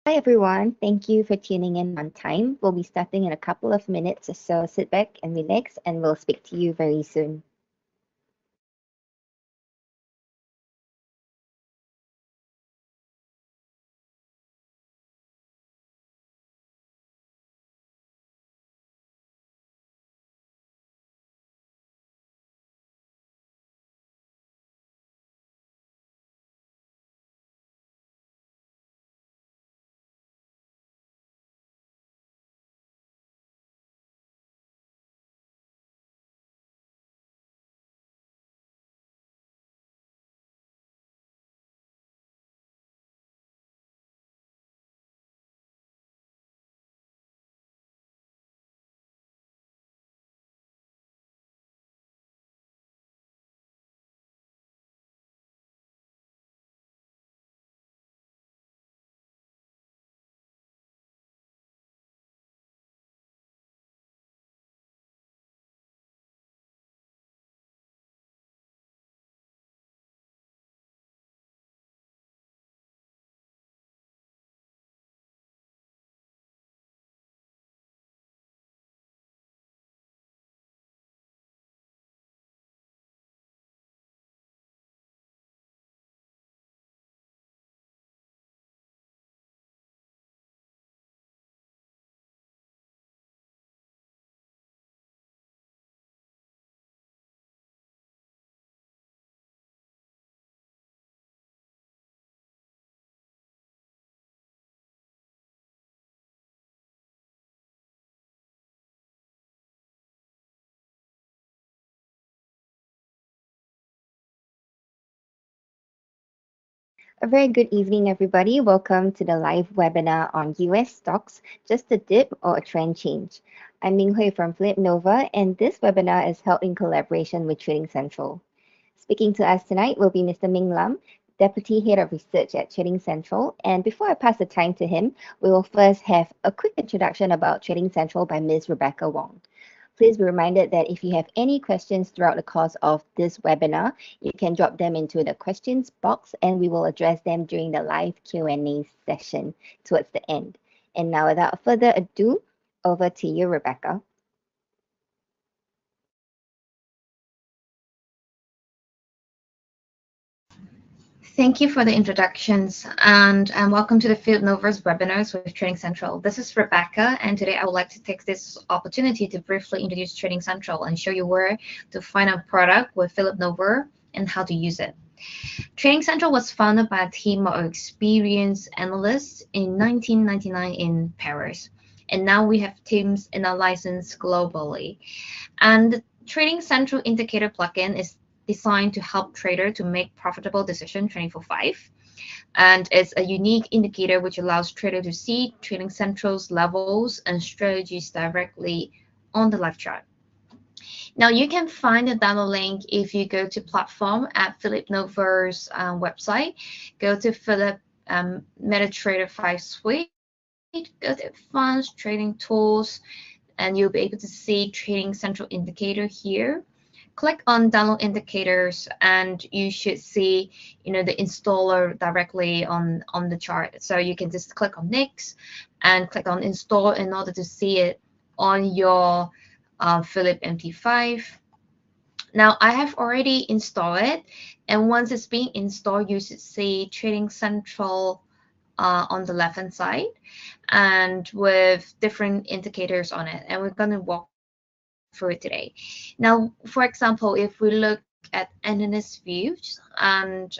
Hi everyone, thank you for tuning in on time. We'll be starting in a couple of minutes, so sit back and relax, and we'll speak to you very soon. A very good evening, everybody. Welcome to the live webinar on US stocks, just a dip or a trend change. I'm Ming Hui from Phillip Nova, and this webinar is held in collaboration with Trading Central. Speaking to us tonight will be Mr. Ming Lam, Deputy Head of Research at Trading Central. And before I pass the time to him, we will first have a quick introduction about Trading Central by Ms. Rebecca Wong. Please be reminded that if you have any questions throughout the course of this webinar, you can drop them into the questions box and we will address them during the live Q&A session towards the end. And now without further ado, over to you, Rebecca. Thank you for the introductions and welcome to the Field Nova's webinars with Trading Central. This is Rebecca, and today I would like to take this opportunity to briefly introduce Trading Central and show you where to find a product with Phillip Nova and how to use it. Trading Central was founded by a team of experienced analysts in 1999 in Paris, and now we have teams in a license globally. And the Trading Central Indicator plugin is designed to help trader to make profitable decisions 24/5. And it's a unique indicator which allows trader to see Trading Central's levels and strategies directly on the live chart. Now you can find the download link if you go to platform at Phillip Nova's website. Go to Phillip MetaTrader 5 Suite, go to Advanced Trading Tools, and you'll be able to see Trading Central Indicator here. Click on Download Indicators, and you should see, the installer directly on the chart. So you can just click on Next and click on Install in order to see it on your Phillip MT5. Now I have already installed it, and once it's being installed, you should see Trading Central on the left hand side and with different indicators on it, and we're going to walk through it today. Now, for example, if we look at analyst views and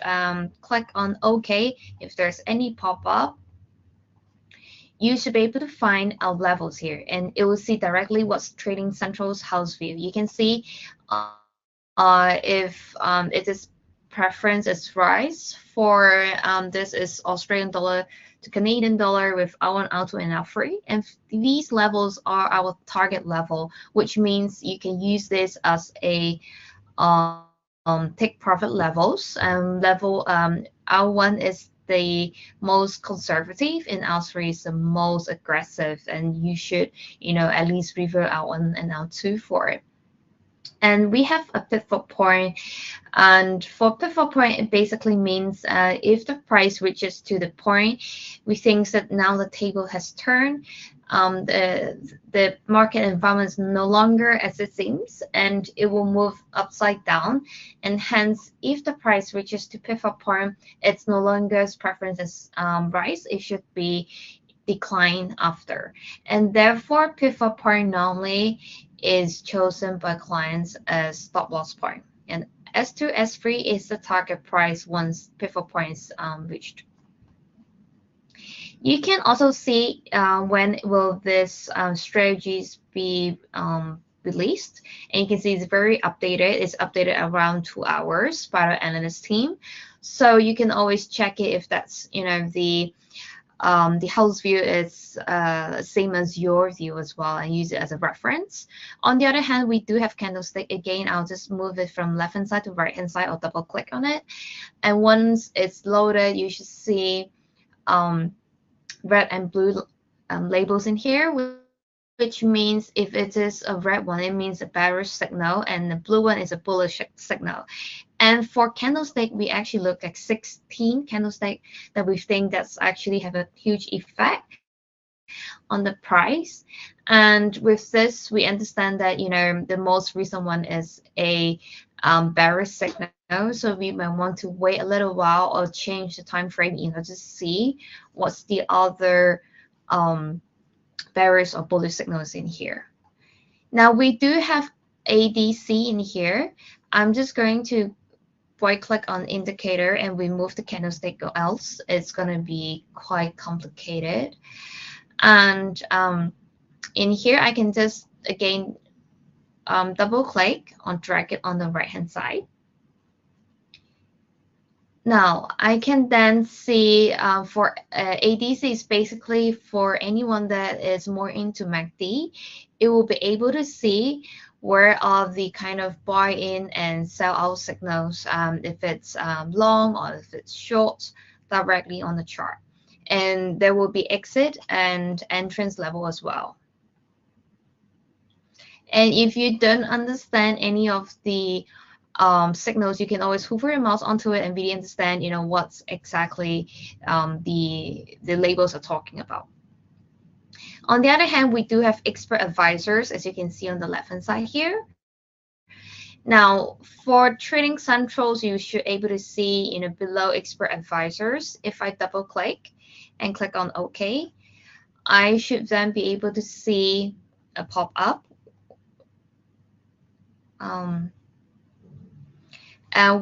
click on OK, if there's any pop-up, you should be able to find our levels here, and it will see directly what's Trading Central's house view. You can see if it is preference is rise for this is Australian dollar to Canadian dollar with R1, R2, and R3. And these levels are our target level, which means you can use this as a take profit levels. R1 is the most conservative and R3 is the most aggressive, and you should, at least revert R1 and R2 for it. And we have a pivot point And for pivot point, it basically means if the price reaches to the point we think that now the table has turned, the market environment is no longer as it seems, and it will move upside down. And hence, if the price reaches to pivot point, it's no longer preference as rise. It should be decline after. And therefore, pivot point normally is chosen by clients as stop loss point. And S2, S3 is the target price once pivot point is reached. You can also see when will this strategies be released, and you can see it's very updated. It's updated around 2 hours by the analyst team, so you can always check it if that's the house view is same as your view as well, and use it as a reference. On the other hand, we do have candlestick. Again, I'll just move it from left hand side to right hand side or double click on it, and once it's loaded, you should see um, red and blue labels in here, which means if it is a red one, it means a bearish signal, and the blue one is a bullish signal. And for candlestick, we actually look at 16 candlestick that we think that's actually have a huge effect on the price. And with this, we understand that the most recent one is a bearish signal. So we might want to wait a little while or change the time frame, to see what's the other um, bearish or bullish signals in here. Now we do have ADC in here. I'm just going to right click on indicator and remove the candlestick, or else it's going to be quite complicated. And in here I can just again double click on, drag it on the right hand side. Now I can then see for ADC is basically for anyone that is more into MACD, it will be able to see where are the kind of buy in and sell out signals, if it's long or if it's short, directly on the chart. And there will be exit and entrance level as well. And if you don't understand any of the signals, you can always hover your mouse onto it and really understand, what's exactly the labels are talking about. On the other hand, we do have expert advisors, as you can see on the left hand side here. Now, for trading centrals, you should able to see, below expert advisors. If I double click and click on OK, I should then be able to see a pop up.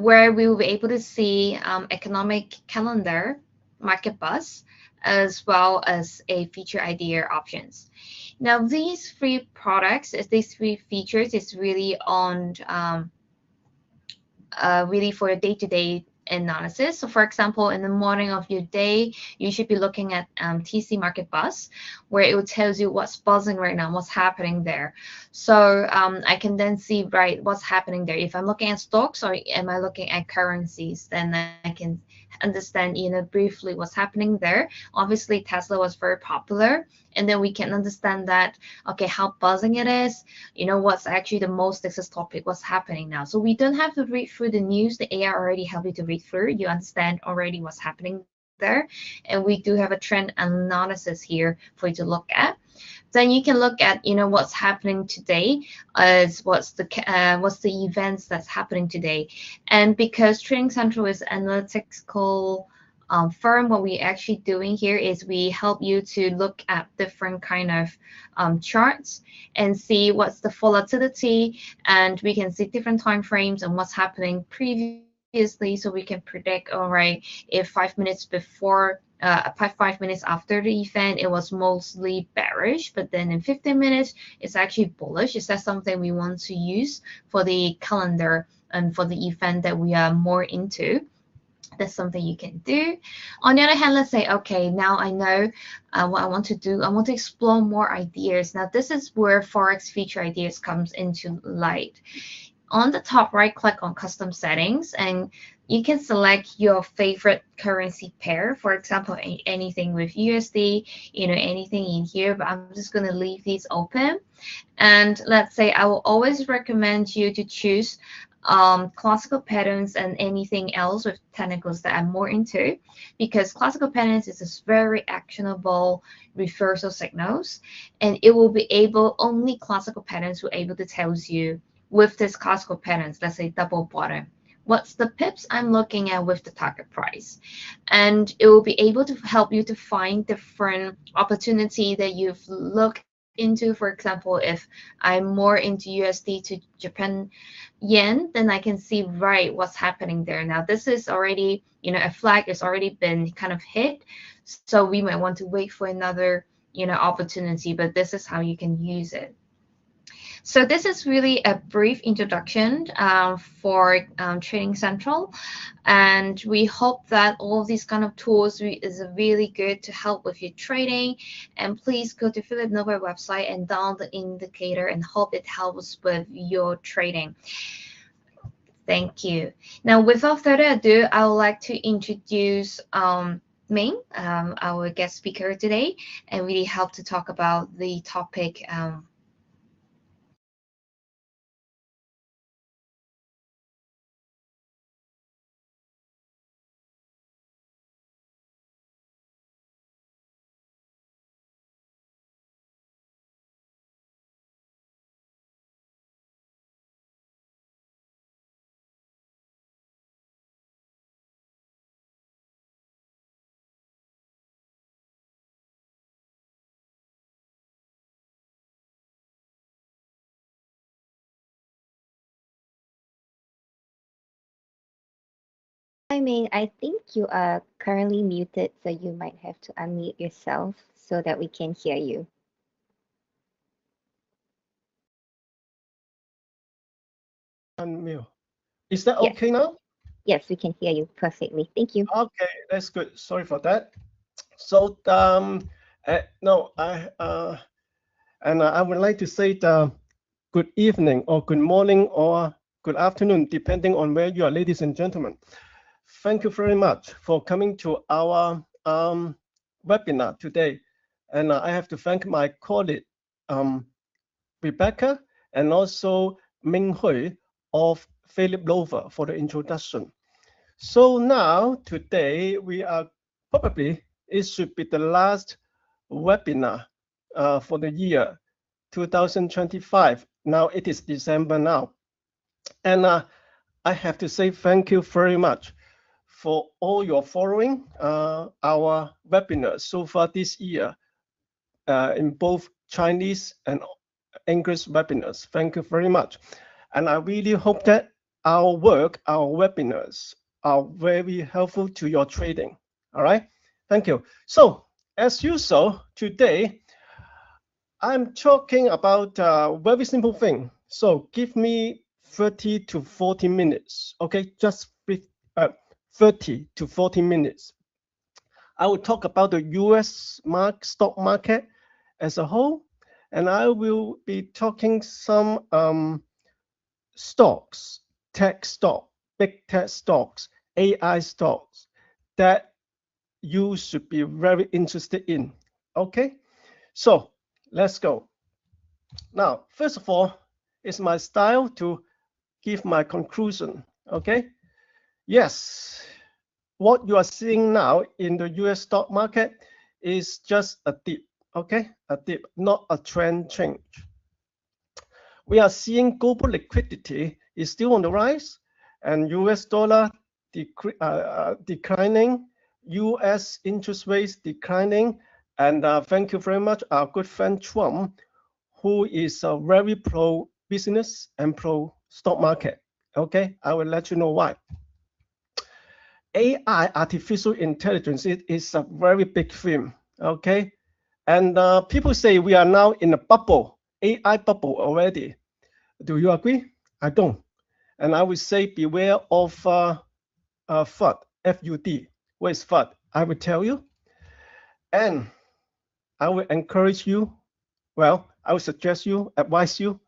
Where we will be able to see economic calendar, market buzz, as well as a feature idea options. Now, these three products, these three features, is really on really for a day-to-day analysis. So for example, in the morning of your day, you should be looking at TC Market Buzz, where it will tells you what's buzzing right now, what's happening there. So I can then see, right, what's happening there. If I'm looking at stocks or am I looking at currencies, then I can understand, briefly what's happening there. Obviously, Tesla was very popular, and then we can understand that, okay, how buzzing it is, what's actually the most discussed topic, what's happening now. So we don't have to read through the news. The AI already help you to read through. You understand already what's happening there. And we do have a trend analysis here for you to look at. Then you can look at, what's happening today, as what's the events that's happening today. And because Trading Central is analytical firm, what we actually doing here is we help you to look at different kind of charts and see what's the volatility, and we can see different time frames and what's happening previously, so we can predict, all right, if 5 minutes before 5 minutes after the event it was mostly bearish, but then in 15 minutes it's actually bullish. Is that something we want to use for the calendar and for the event that we are more into? That's something you can do. On the other hand, let's say, okay, now I know what I want to do. I want to explore more ideas. Now this is where Forex feature ideas comes into light. On the top right, click on custom settings, and you can select your favorite currency pair. For example, anything with USD, anything in here, but I'm just going to leave these open. And let's say I will always recommend you to choose classical patterns and anything else with technicals that I'm more into, because classical patterns is this very actionable reversal signals, and it will be able, only classical patterns will able to tell you with this classical patterns, let's say double bottom, what's the pips I'm looking at with the target price. And it will be able to help you to find different opportunity that you've looked into. For example, if I'm more into USD to Japan yen, then I can see right what's happening there. Now this is already, a flag has already been kind of hit, so we might want to wait for another, opportunity, but this is how you can use it. So this is really a brief introduction for Trading Central, and we hope that all of these kind of tools is really good to help with your trading. And please go to Phillip Nova website and download the indicator, and hope it helps with your trading. Thank you. Now, without further ado, I would like to introduce Ming, our guest speaker today, and really help to talk about the topic. Hi, Ming. I think you are currently muted, so you might have to unmute yourself so that we can hear you. Unmute. Is that Yes, okay now? yes, we can hear you perfectly. Thank you. Okay, that's good. Sorry for that. So, no, I would like to say good evening or good morning or good afternoon, depending on where you are, ladies and gentlemen. Thank you very much for coming to our webinar today. And I have to thank my colleague, um, Rebecca, and also Ming Hui of Phillip Nova for the introduction. So now, today, we are probably, it should be the last webinar for the year 2025. Now it is December now. And I have to say thank you very much for all your following our webinars so far this year in both Chinese and English webinars. Thank you very much. And I really hope that our work, our webinars are very helpful to your trading. All right. Thank you. So as usual, today I'm talking about a very simple thing. So give me 30 to 40 minutes. Okay, just 30 to 40 minutes. I will talk about the US stock market as a whole, and I will be talking some stocks, tech stock, big tech stocks, AI stocks that you should be very interested in. Okay, so let's go. Now, first of all, it's my style to give my conclusion. Okay, yes, what you are seeing now in the US stock market is just a dip. Okay, a dip, not a trend change. We are seeing global liquidity is still on the rise, and US dollar declining, US interest rates declining, and thank you very much, our good friend Trump, who is very pro business and pro stock market. Okay, I will let you know why. AI, artificial intelligence, it is a very big theme. Okay, and people say we are now in a bubble, AI bubble already. Do you agree? I don't. And I would say beware of FUD, F-U-D. What is FUD? I will tell you. And I will encourage you, well, I would suggest you, advise you,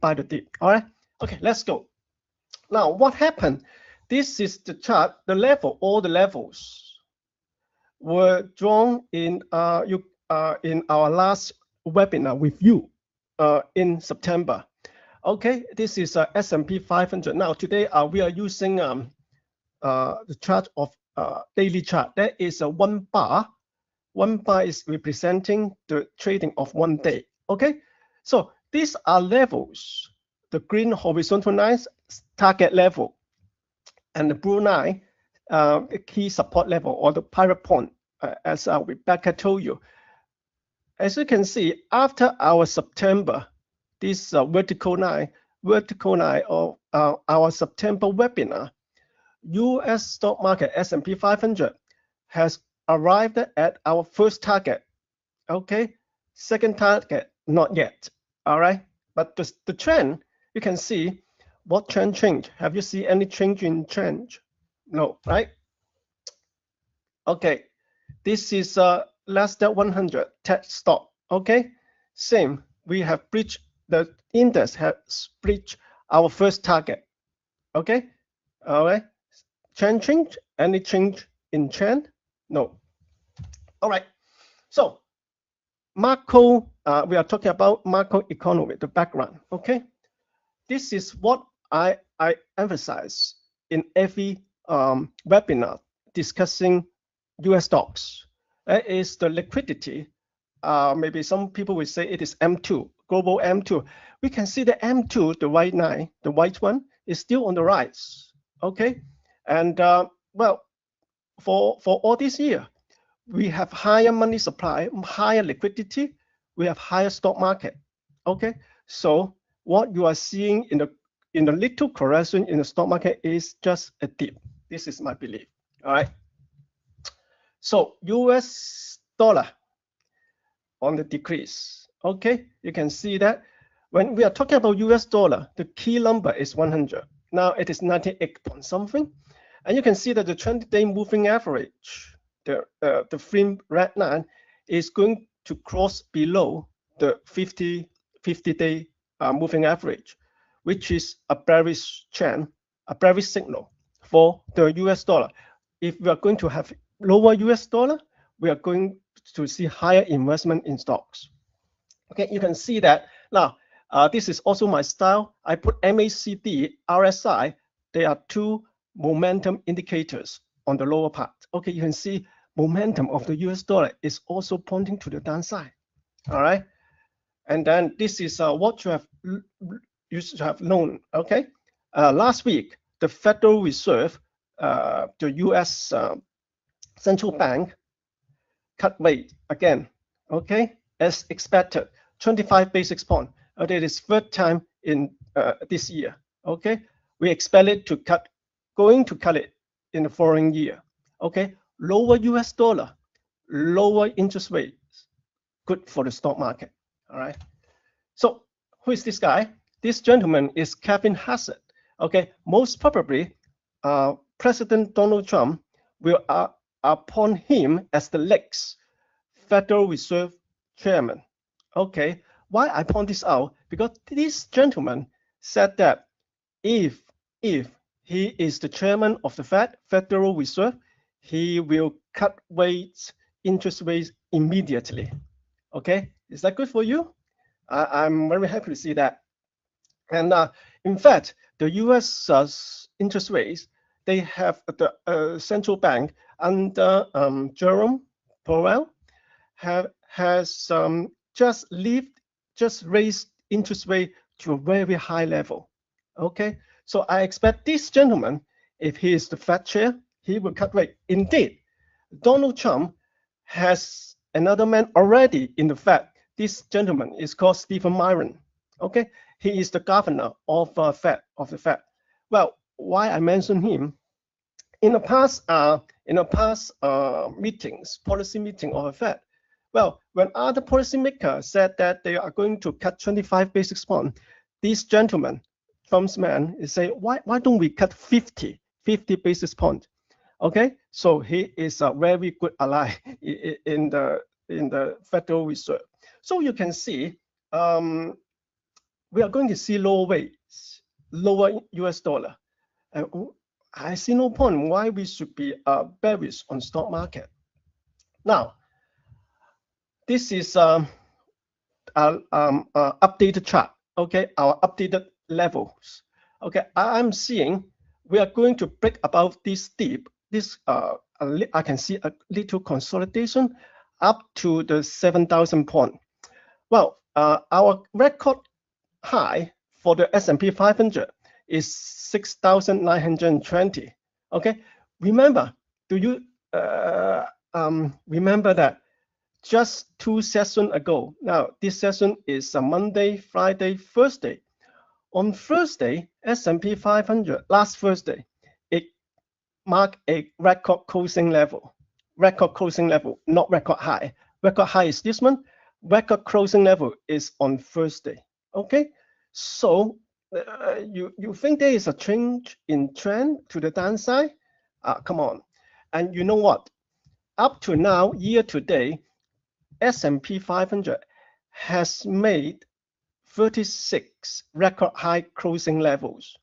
buy the dip. All right? Okay, let's go. Now, what happened? This is the chart, the level, all the levels were drawn in our last webinar with you in September. Okay, this is S&P 500. Now, today we are using the chart of daily chart. That is a one bar. One bar is representing the trading of one day. Okay, so these are levels. The green horizontal lines, target level, and the blue line, key support level or the pirate point, as Rebecca told you. As you can see, after our September, this vertical line of our September webinar, U.S. stock market S&P 500 has arrived at our first target. Okay, second target, not yet. All right, but the trend, you can see what trend change. Have you seen any change in trend? No, right? Okay, this is less than 100 tech stock. Okay, same. We have breached the index has breached our first target. Okay, all right. Trend change? Any change in trend? No. All right. So macro, we are talking about macroeconomy, the background. Okay, this is what I emphasize in every webinar discussing U.S. stocks. That is the liquidity. Maybe some people will say it is M2, global M2. We can see the M2, the white line, the white one, is still on the rise. Okay, and well, for all this year, we have higher money supply, higher liquidity, we have higher stock market. Okay, so what you are seeing in the little correction in the stock market is just a dip. This is my belief. All right. So US dollar on the decrease. Okay, you can see that when we are talking about US dollar, the key number is 100. Now it is 98 point something. And you can see that the 20-day moving average, the thin red line, is going to cross below the 50-day moving average, which is a bearish trend, a bearish signal for the US dollar. If we are going to have lower US dollar, we are going to see higher investment in stocks. Okay, you can see that now. This is also my style. I put MACD, RSI. They are two momentum indicators on the lower part. Okay, you can see momentum of the US dollar is also pointing to the downside. All right, and then this is what you should have known. Okay, last week the Federal Reserve, the US central bank, cut rate again. Okay, as expected, 25 basis point. That is third time in this year. Okay, we expect it to cut, going to cut it in the following year. Okay, lower US dollar, lower interest rates, good for the stock market. All right. So who is this guy? This gentleman is Kevin Hassett. Okay, most probably President Donald Trump will appoint him as the next Federal Reserve Chairman. Okay, why I point this out? Because this gentleman said that if he is the chairman of the Federal Reserve, he will cut rates, interest rates immediately. Okay, is that good for you? I'm very happy to see that. And in fact, the U.S. interest rates, they have the central bank under Jerome Powell has just raised interest rate to a very high level. Okay, so I expect this gentleman, if he is the Fed chair, he will cut rate. Indeed, Donald Trump has another man already in the Fed. This gentleman is called Stephen Myron. Okay, he is the governor of the Fed. Well, why I mention him? In the past meetings, policy meeting of the Fed, well, when other policymakers said that they are going to cut 25 basis points, this gentleman, Trump's man, is saying, why don't we cut 50 basis points? Okay, so he is a very good ally in the Federal Reserve. So you can see we are going to see lower rates, lower US dollar. I see no point why we should be bearish on stock market. Now, this is updated chart. Okay, our updated levels. Okay, I'm seeing we are going to break above this dip. This I can see a little consolidation up to the 7,000 point. Well, our record high for the S&P 500 is 6,920. Okay, remember, do you remember that just 2 sessions ago? Now, this session is a Monday, Friday, Thursday. On Thursday, S&P 500, last Thursday, it marked a record closing level. Record closing level, not record high. Record high is this one. Record closing level is on Thursday. Okay, so you think there is a change in trend to the downside? Come on. And you know what? Up to now, year to date, S&P 500 has made 36 record high closing levels.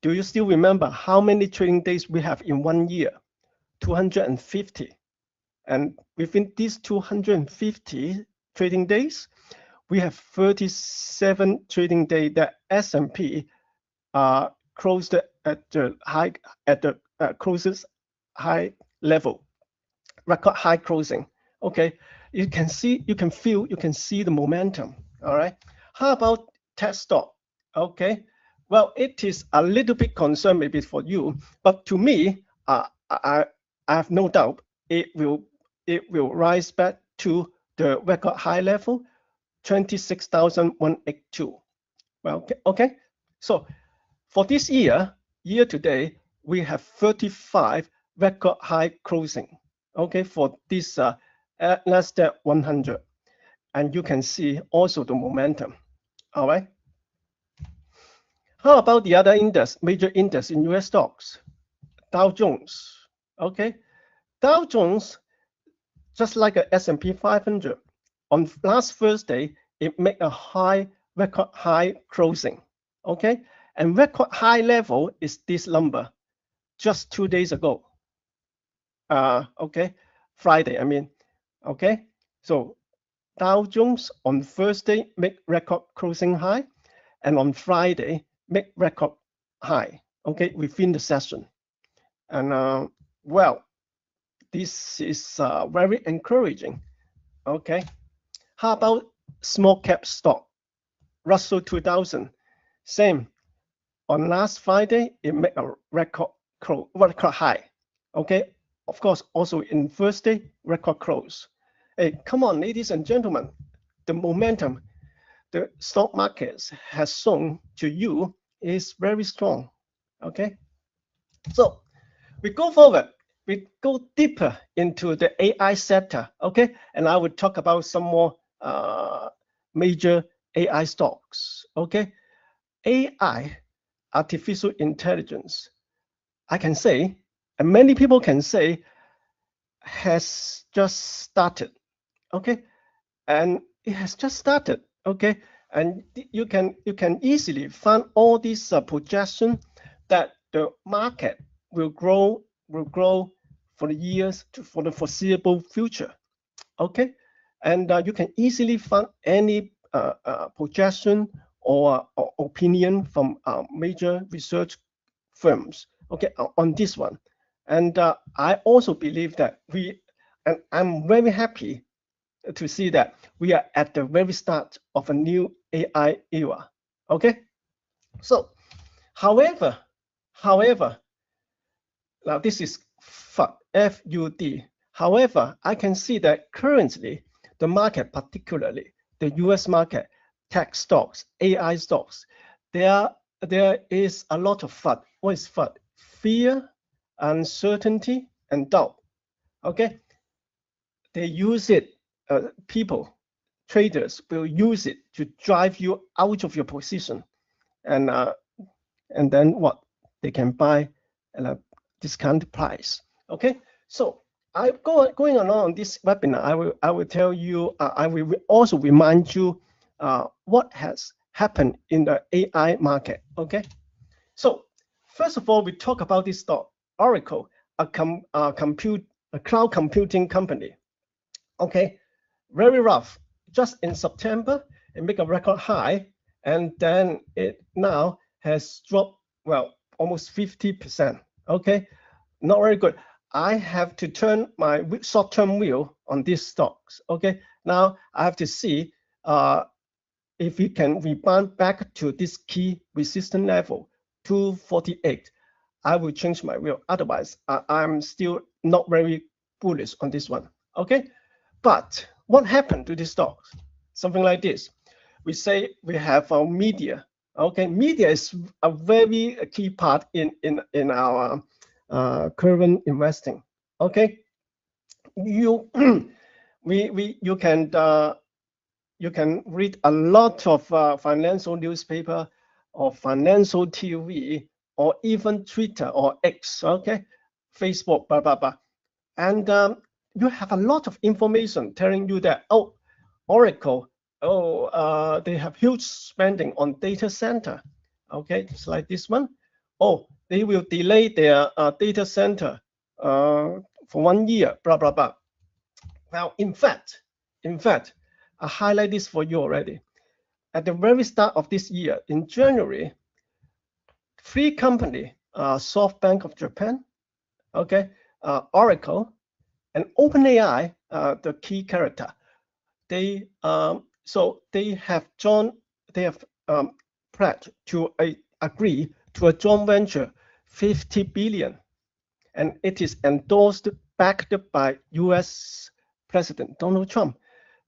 Do you still remember how many trading days we have in 1 year? 250. And within these 250 trading days, we have 37 trading days that S&P closed at the closest high level, record high closing. Okay, you can see, you can feel, you can see the momentum. All right. How about tech stock? Okay. Well, it is a little bit concerned maybe for you, but to me, I have no doubt it will rise back to the record high level, 26,182. Well, okay. So for this year to date, we have 35 record high closing. Okay, for this Nasdaq 100, and you can see also the momentum. All right. How about the other index, major index in US stocks? Dow Jones. Okay, Dow Jones, just like a S&P 500, on last Thursday, it made a record high closing. Okay, and record high level is this number just 2 days ago. Okay, Friday, I mean. Okay, so Dow Jones on Thursday make record closing high, and on Friday make record high. Okay, within the session. And well, this is very encouraging. Okay, how about small cap stock? Russell 2000, same. On last Friday, it made a record high. Okay, of course, also in Thursday, record close. Hey, come on, ladies and gentlemen, the momentum the stock markets has shown to you is very strong. Okay, so we go forward. We go deeper into the AI sector. Okay, and I will talk about some more major AI stocks. Okay, AI, artificial intelligence, I can say, and many people can say, has just started. Okay, and it has just started. Okay, and you can easily find all these projection that the market will grow for the years for the foreseeable future. Okay, and you can easily find any projection or opinion from major research firms. Okay, on this one, and I also believe that and I'm very happy to see that we are at the very start of a new AI era. Okay, so however, now this is FUD, F-U-D. However, I can see that currently the market, particularly the US market, tech stocks, AI stocks, there is a lot of FUD. What is FUD? Fear, uncertainty, and doubt. Okay, they use it. People, traders will use it to drive you out of your position, and then what? They can buy at a discounted price. Okay, so going along this webinar, I will tell you. I will also remind you what has happened in the AI market. Okay, so First of all, we talk about this stock, Oracle, a cloud computing company. Okay, very rough. Just in September, it make a record high, and then it now has dropped, well, almost 50%. Okay, not very good. I have to turn my short-term view on these stocks. Okay, now I have to see if we can rebound back to this key resistance level, 248. I will change my view. Otherwise, I'm still not very bullish on this one. Okay, but what happened to these stocks? Something like this. We say we have our media. Okay, media is a very key part in our current investing. Okay, you you can read a lot of financial newspaper or financial TV or even Twitter or X. Okay, Facebook, blah blah blah, and you have a lot of information telling you that, oh, Oracle, they have huge spending on data center. Okay, just like this one. Oh, they will delay their data center for 1 year, blah blah blah. Now, in fact, I highlight this for you already. At the very start of this year, in January, three companies, SoftBank of Japan, okay, Oracle, and OpenAI, the key character, they have pledged to agree to a joint venture, 50 billion, and it is endorsed, backed by U.S. President Donald Trump.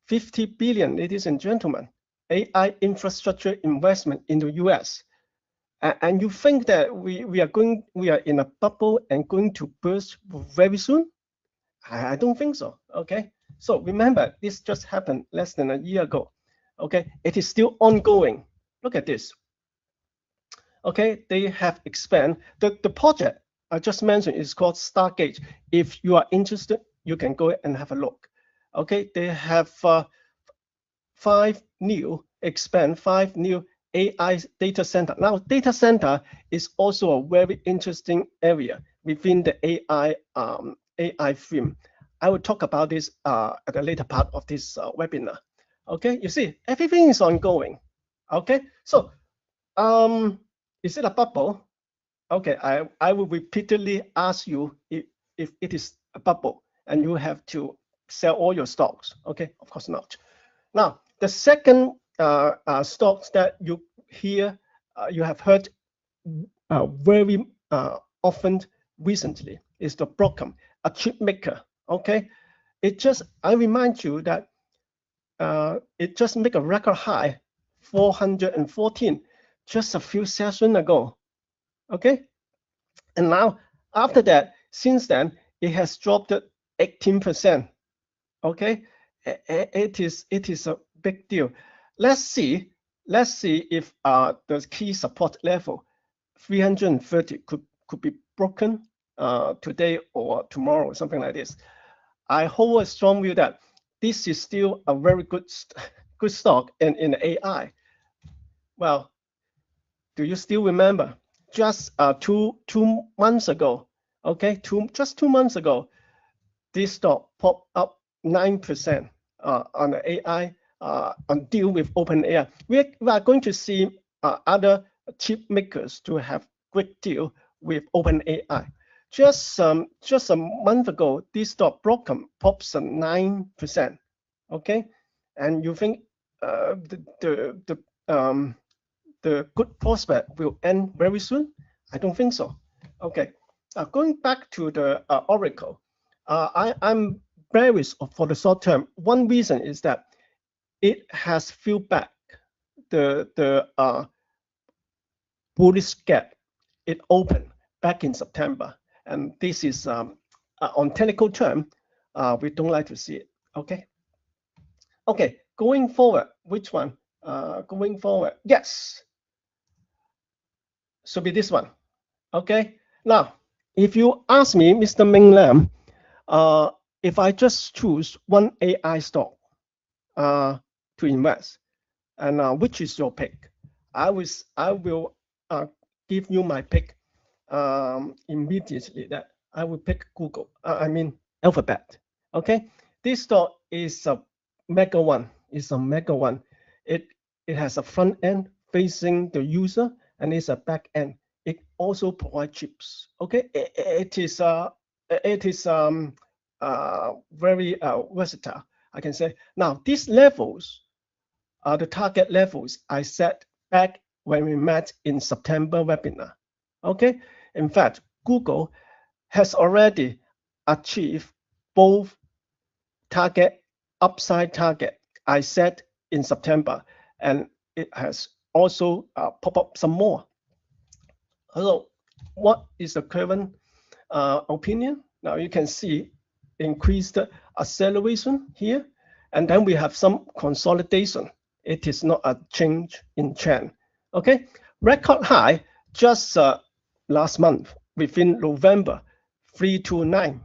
50 billion, ladies and gentlemen, AI infrastructure investment in the U.S. And you think that we are in a bubble and going to burst very soon? I don't think so. Okay. So remember, this just happened less than a year ago. Okay. It is still ongoing. Look at this. Okay. They have expanded. The project I just mentioned is called Stargate. If you are interested, you can go and have a look. Okay. They have five new AI data center. Now, data center is also a very interesting area within the AI field. I will talk about this at the later part of this webinar. Okay, you see, everything is ongoing. Okay, so is it a bubble? Okay, I will repeatedly ask you if it is a bubble and you have to sell all your stocks. Okay, of course not. Now, the second stocks that you have heard very often recently is the Broadcom, a chip maker. Okay, I remind you that it just made a record high, 414, just a few sessions ago. Okay, and now after that, since then it has dropped 18%. Okay, it is a big deal. Let's see if the key support level 330 could be broken today or tomorrow, something like this. I hold a strong view that this is still a very good stock in AI. Well, do you still remember? Just two months ago, okay, just 2 months ago, this stock popped up 9% on the AI on deal with OpenAI. We are going to see other chip makers to have great deal with OpenAI. Just a month ago, this stock Broadcom pops 9%. Okay, and you think the good prospect will end very soon? I don't think so. Okay, going back to the Oracle. I'm bearish for the short term. One reason is that it has filled back the bullish gap. It opened back in September, and this is on technical term. We don't like to see it. Okay. Okay. Going forward, which one? Going forward, yes. Should be this one. Okay. Now, if you ask me, Mr. Ming Lam, if I just choose one AI stock to invest, and which is your pick? I will give you my pick. immediately that I will pick Google. I mean Alphabet. Okay, this stock is a mega one. It's a mega one. It it has a front end facing the user and it's a back end. It also provides chips. Okay, it is very versatile. I can say now these levels are the target levels I set back when we met in September webinar. Okay, in fact, Google has already achieved both target, upside target I set in September, and it has also pop up some more. So what is the current opinion? Now you can see increased acceleration here, and then we have some consolidation. It is not a change in trend. Okay, record high just last month within November, 329.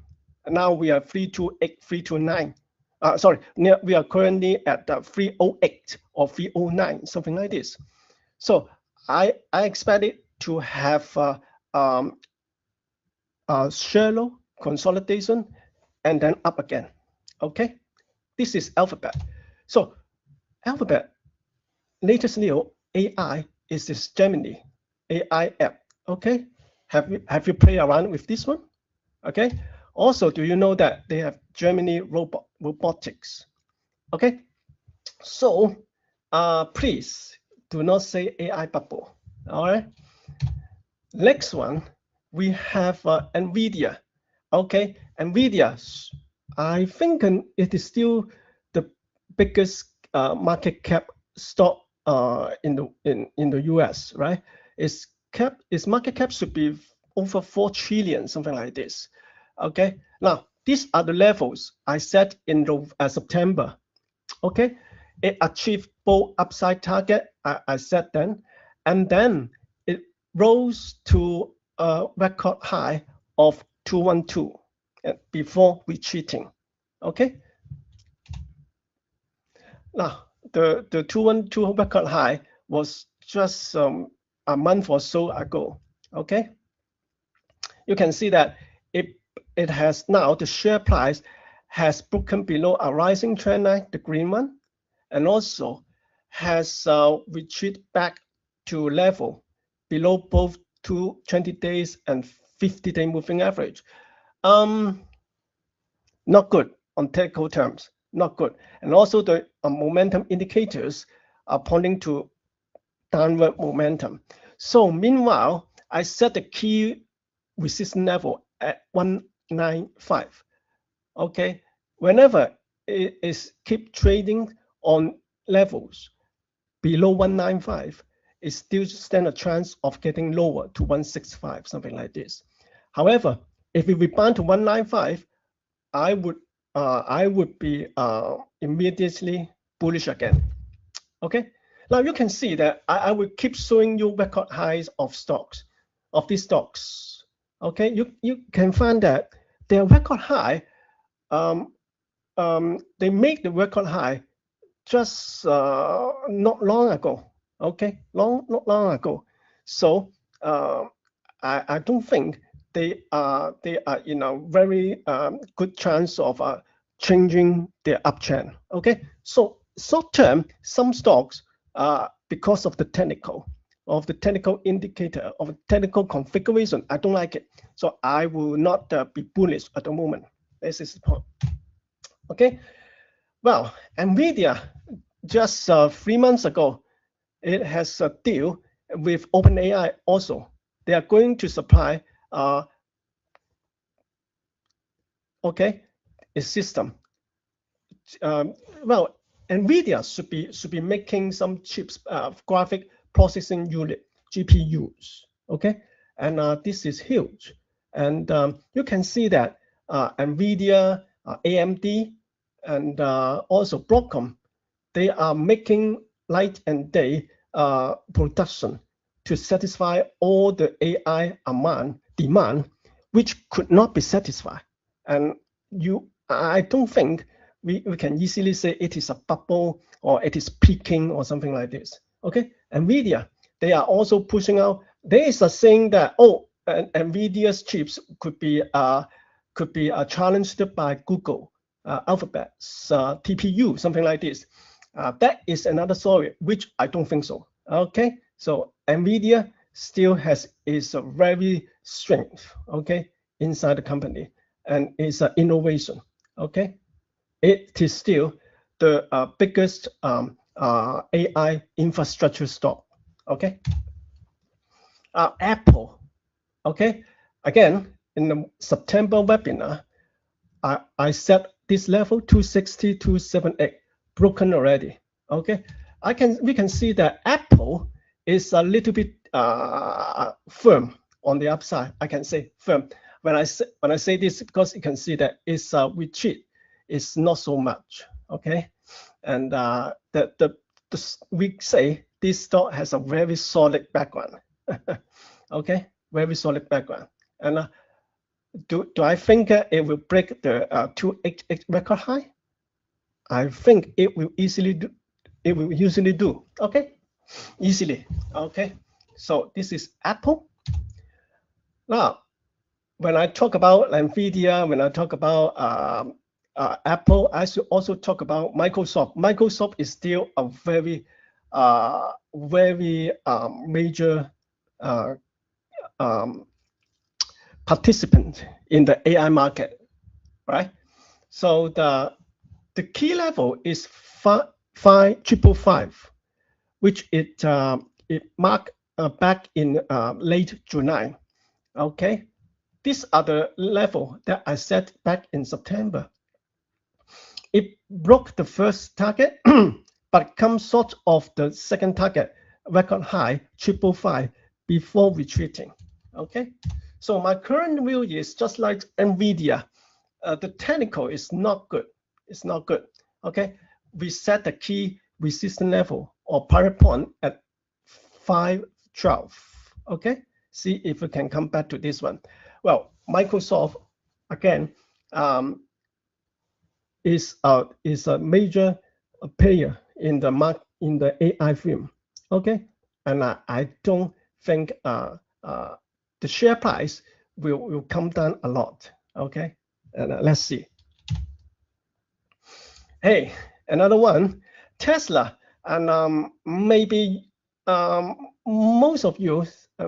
Now we are 328, 329. Sorry, we are currently at 308 or 309, something like this. So I expect it to have shallow consolidation and then up again. Okay, this is Alphabet. So Alphabet latest new AI is this Gemini AI app. Okay, have you played around with this one? Okay. Also, do you know that they have Gemini robotics? Okay. So please do not say AI bubble. All right. Next one, we have NVIDIA. Okay, NVIDIA, I think it is still the biggest market cap stock in the US, right? Its market cap should be over 4 trillion, something like this. Okay, now these are the levels I set in September. Okay, it achieved both upside target I set then, and then it rose to a record high of 212 before retreating. Okay. Now the 212 record high was just a month or so ago. Okay. You can see that it has now the share price has broken below a rising trend line, the green one, and also has retreated back to level below both 20 days and 50-day moving average. Not good on technical terms, not good. And also the momentum indicators are pointing to downward momentum. So meanwhile, I set the key resistance level at 195. Okay, whenever it is keep trading on levels below 195, it still stand a chance of getting lower to 165, something like this. However, if we rebound to 195, I would be immediately bullish again. Okay, now you can see that I will keep showing you record highs of stocks, of these stocks. Okay, you can find that their record high, they make the record high just not long ago. Okay, not long ago. So I don't think they are in a very good chance of changing their uptrend. Okay, so short term, some stocks because of the technical indicator of the technical configuration, I don't like it. So I will not be bullish at the moment. This is the point. Okay, well, NVIDIA just 3 months ago, it has a deal with OpenAI also. They are going to supply a system. Well, NVIDIA should be making some chips, graphic processing unit, GPUs. Okay, and this is huge. And you can see that NVIDIA, AMD, and also Broadcom, they are making night and day production to satisfy all the AI demand, which could not be satisfied. And I don't think we can easily say it is a bubble or it is peaking or something like this. Okay, NVIDIA, they are also pushing out. There is a saying that, oh, NVIDIA's chips could be challenged by Google, Alphabet's TPU, something like this. That is another story, which I don't think so. Okay, so NVIDIA still has its very strength, okay, inside the company, and it's an innovation. Okay, it is still the biggest AI infrastructure stock. Okay, Apple. Okay, again in the September webinar, I set this level 260, 278 broken already. Okay, we can see that Apple is a little bit firm on the upside. I can say firm when I say this, because you can see that it's retreat. It's not so much. Okay, and we say this stock has a very solid background. Okay, very solid background. And do I think it will break the 288 record high? I think it will easily do. It will usually do. Okay, easily. Okay, so this is Apple. Now, when I talk about NVIDIA, when I talk about Apple, I should also talk about Microsoft. Microsoft is still a very major participant in the AI market, right? So the key level is 5,555, which it marked back in late July. Okay, these are the level that I set back in September. It broke the first target, but comes short of the second target, record high 555, before retreating. Okay, so my current view is just like NVIDIA. The technical is not good. It's not good. Okay, we set the key resistance level or parity point at 512. Okay, see if we can come back to this one. Well, Microsoft again is a major player in the AI field. Okay, and I don't think the share price will come down a lot. Okay, and let's see. Hey, another one, Tesla, and maybe most of you,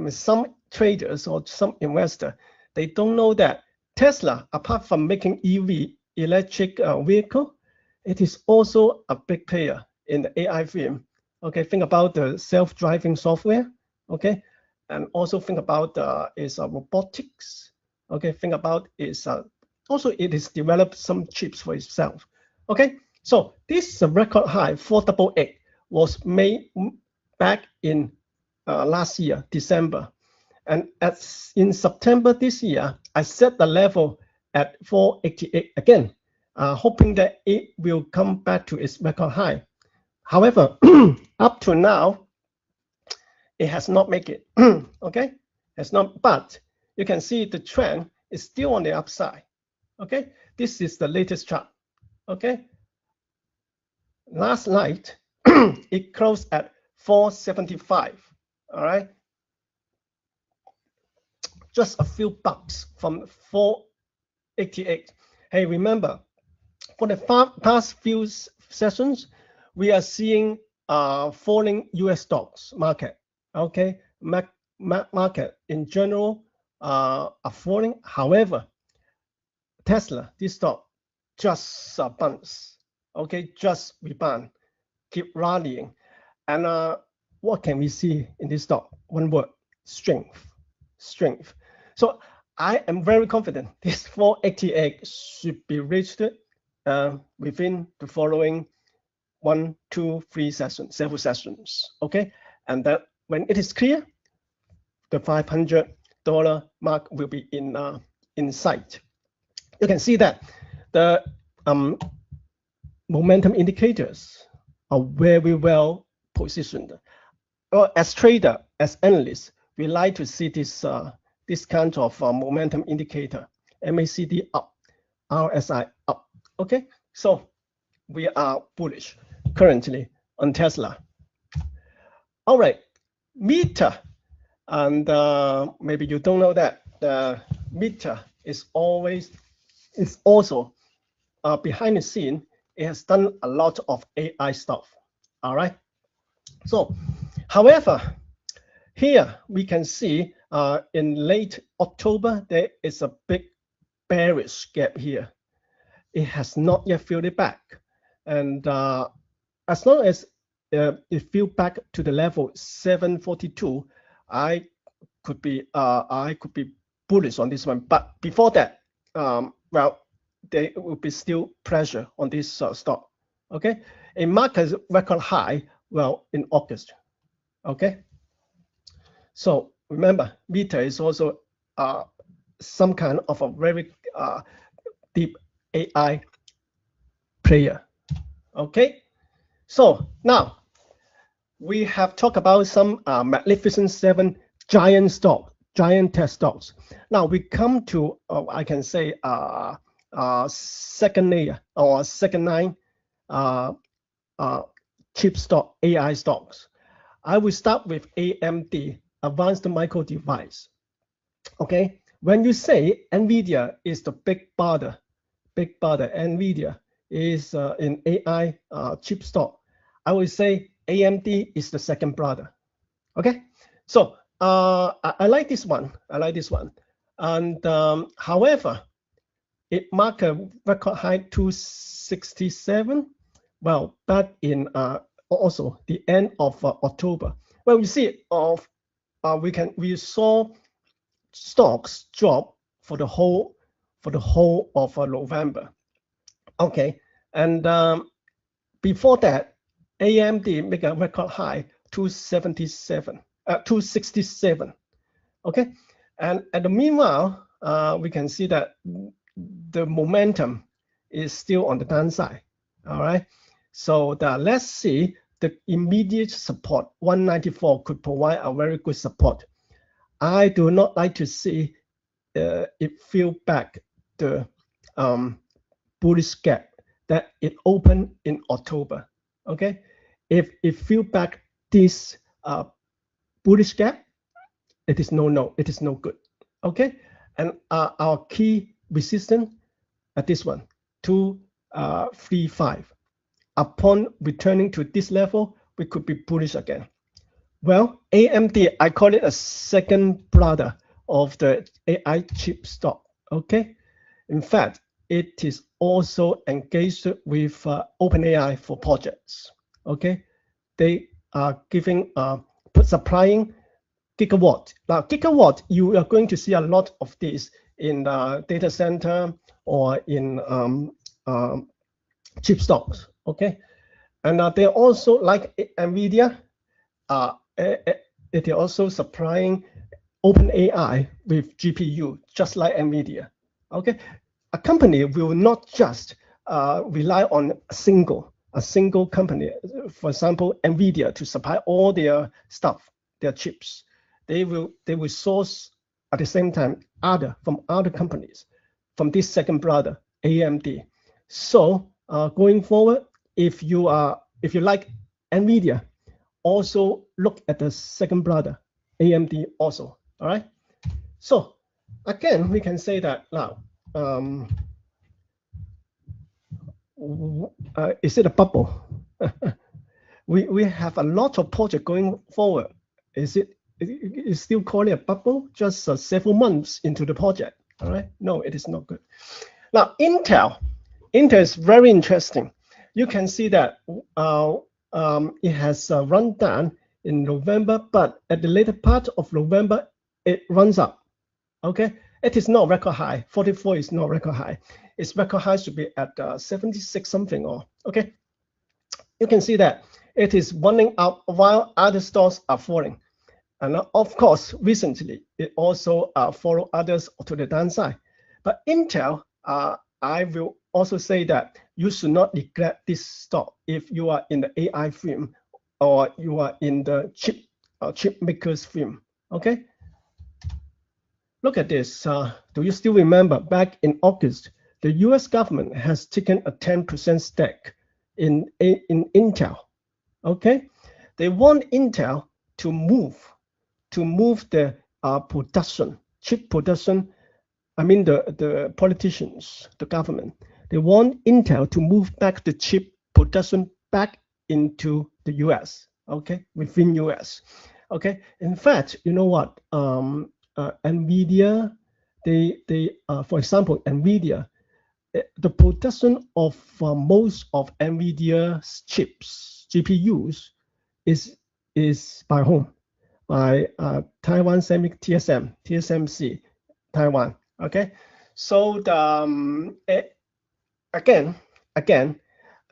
some traders or some investor, they don't know that Tesla, apart from making EV, electric vehicle, it is also a big player in the AI field. Okay, think about the self-driving software. Okay, and also think about its robotics. Okay, think about its also it is developed some chips for itself. Okay, so this record high 488 was made back in last year, December. And in September this year, I set the level at 488 again, hoping that it will come back to its record high. However, up to now, it has not made it. Okay, has not. But you can see the trend is still on the upside. Okay, this is the latest chart. Okay, last night it closed at 475. All right, just a few bucks from 488. Hey, remember, for the past few sessions, we are seeing falling US stocks market. Okay, market in general are falling. However, Tesla, this stock just bounce. Okay, just rebound, keep rallying. And what can we see in this stock? One word: strength. Strength. So I am very confident this 488 should be reached within the following 1, 2, 3 sessions, several sessions. Okay, and that when it is clear, the $500 mark will be in sight. You can see that the momentum indicators are very well positioned. Well, as trader, as analysts, we like to see this kind of momentum indicator: MACD up, RSI up. Okay, so we are bullish currently on Tesla. All right, Meta. And maybe you don't know that the Meta is also behind the scene. It has done a lot of AI stuff. All right. So, however, here we can see in late October there is a big bearish gap here. It has not yet filled it back, and as long as it filled back to the level 742, I I could be bullish on this one. But before that, well, there will be still pressure on this stock. Okay, it marked a record high, well, in August. Okay, so remember, Meta is also some kind of a very deep AI player. Okay, so now we have talked about some Magnificent Seven giant tech stocks. Now we come to, I can say, second layer or second line uh, chip stock, AI stocks. I will start with AMD, Advanced Micro Device. Okay, when you say NVIDIA is the big brother, NVIDIA is in AI chip stock, I will say AMD is the second brother. Okay, so I like this one. I like this one. And however, it marked a record high 267. Well, back in also the end of October. Well, you see, we saw stocks drop for the whole of November. Okay, and before that, AMD make a record high 267. Okay, and at the meanwhile, we can see that the momentum is still on the downside. All right, so let's see the immediate support 194 could provide a very good support. I do not like to see it fill back the bullish gap that it opened in October. Okay, if it fill back this bullish gap, it is it is no good. Okay, and our key resistance at this one 235. Upon returning to this level, we could be bullish again. Well, AMD, I call it a second brother of the AI chip stock. Okay, in fact, it is also engaged with OpenAI for projects. Okay, they are supplying gigawatt. Now, gigawatt, you are going to see a lot of this in data center or in chip stocks. Okay, and they also, like NVIDIA, it is also supplying OpenAI with GPU, just like NVIDIA. Okay, a company will not just rely on a single company, for example, NVIDIA, to supply all their stuff, their chips. They will source at the same time from other companies, from this second brother, AMD. So going forward, if you like NVIDIA, also look at the second brother, AMD also. All right. So again, we can say that now. Is it a bubble? we have a lot of project going forward. Is still calling a bubble just several months into the project? All right. No, it is not good. Now Intel is very interesting. You can see that it has run down in November, but at the later part of November, it runs up. Okay, it is not record high. 44 is not record high. Its record high should be at 76 something. Or okay, you can see that it is running up while other stocks are falling. And of course, recently it also followed others to the downside. But Intel, I will also say that you should not neglect this stock if you are in the AI theme or you are in the chip makers theme. Okay. Look at this. Do you still remember back in August, the US government has taken a 10% stake in Intel. Okay. They want Intel to move to move the production, chip production. I mean the politicians, the government, they want Intel to move back the chip production back into the US, okay, within US. Okay, in fact, you know what? NVIDIA, for example, NVIDIA, the production of most of NVIDIA's chips, GPUs, is by whom? By Taiwan TSMC, Taiwan. Okay, so again,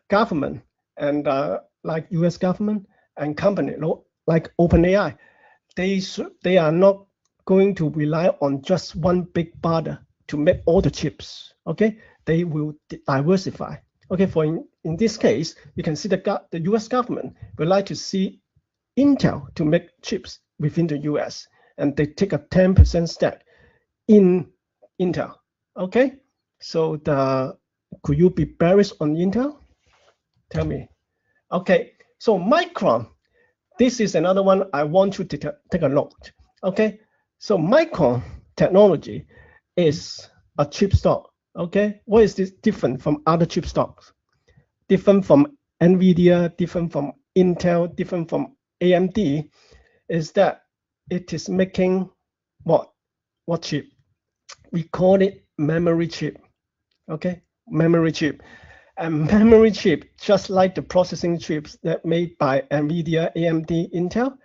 government and like U.S. government and company like OpenAI, they are not going to rely on just one big buyer to make all the chips. Okay, they will diversify. Okay, for in this case, you can see the U.S. government would like to see Intel to make chips within the US, and they take a 10% stake in Intel. Okay, so could you be bearish on Intel? Tell me. Okay, so Micron, this is another one I want you to take a look. Okay, so Micron technology is a chip stock. Okay, what is this different from other chip stocks? Different from NVIDIA, different from Intel, different from AMD, is that it is making what chip? We call it memory chip. Okay, memory chip. And memory chip, just like the processing chips that made by NVIDIA, AMD, Intel,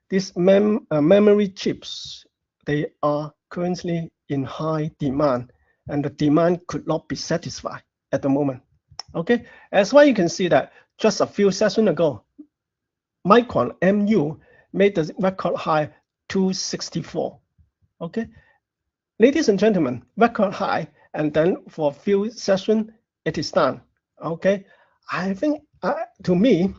these memory chips, they are currently in high demand, and the demand could not be satisfied at the moment. Okay, that's why you can see that just a few sessions ago, Micron MU made the record high 264. Okay, ladies and gentlemen, record high, and then for a few sessions it is done. Okay, I think to me,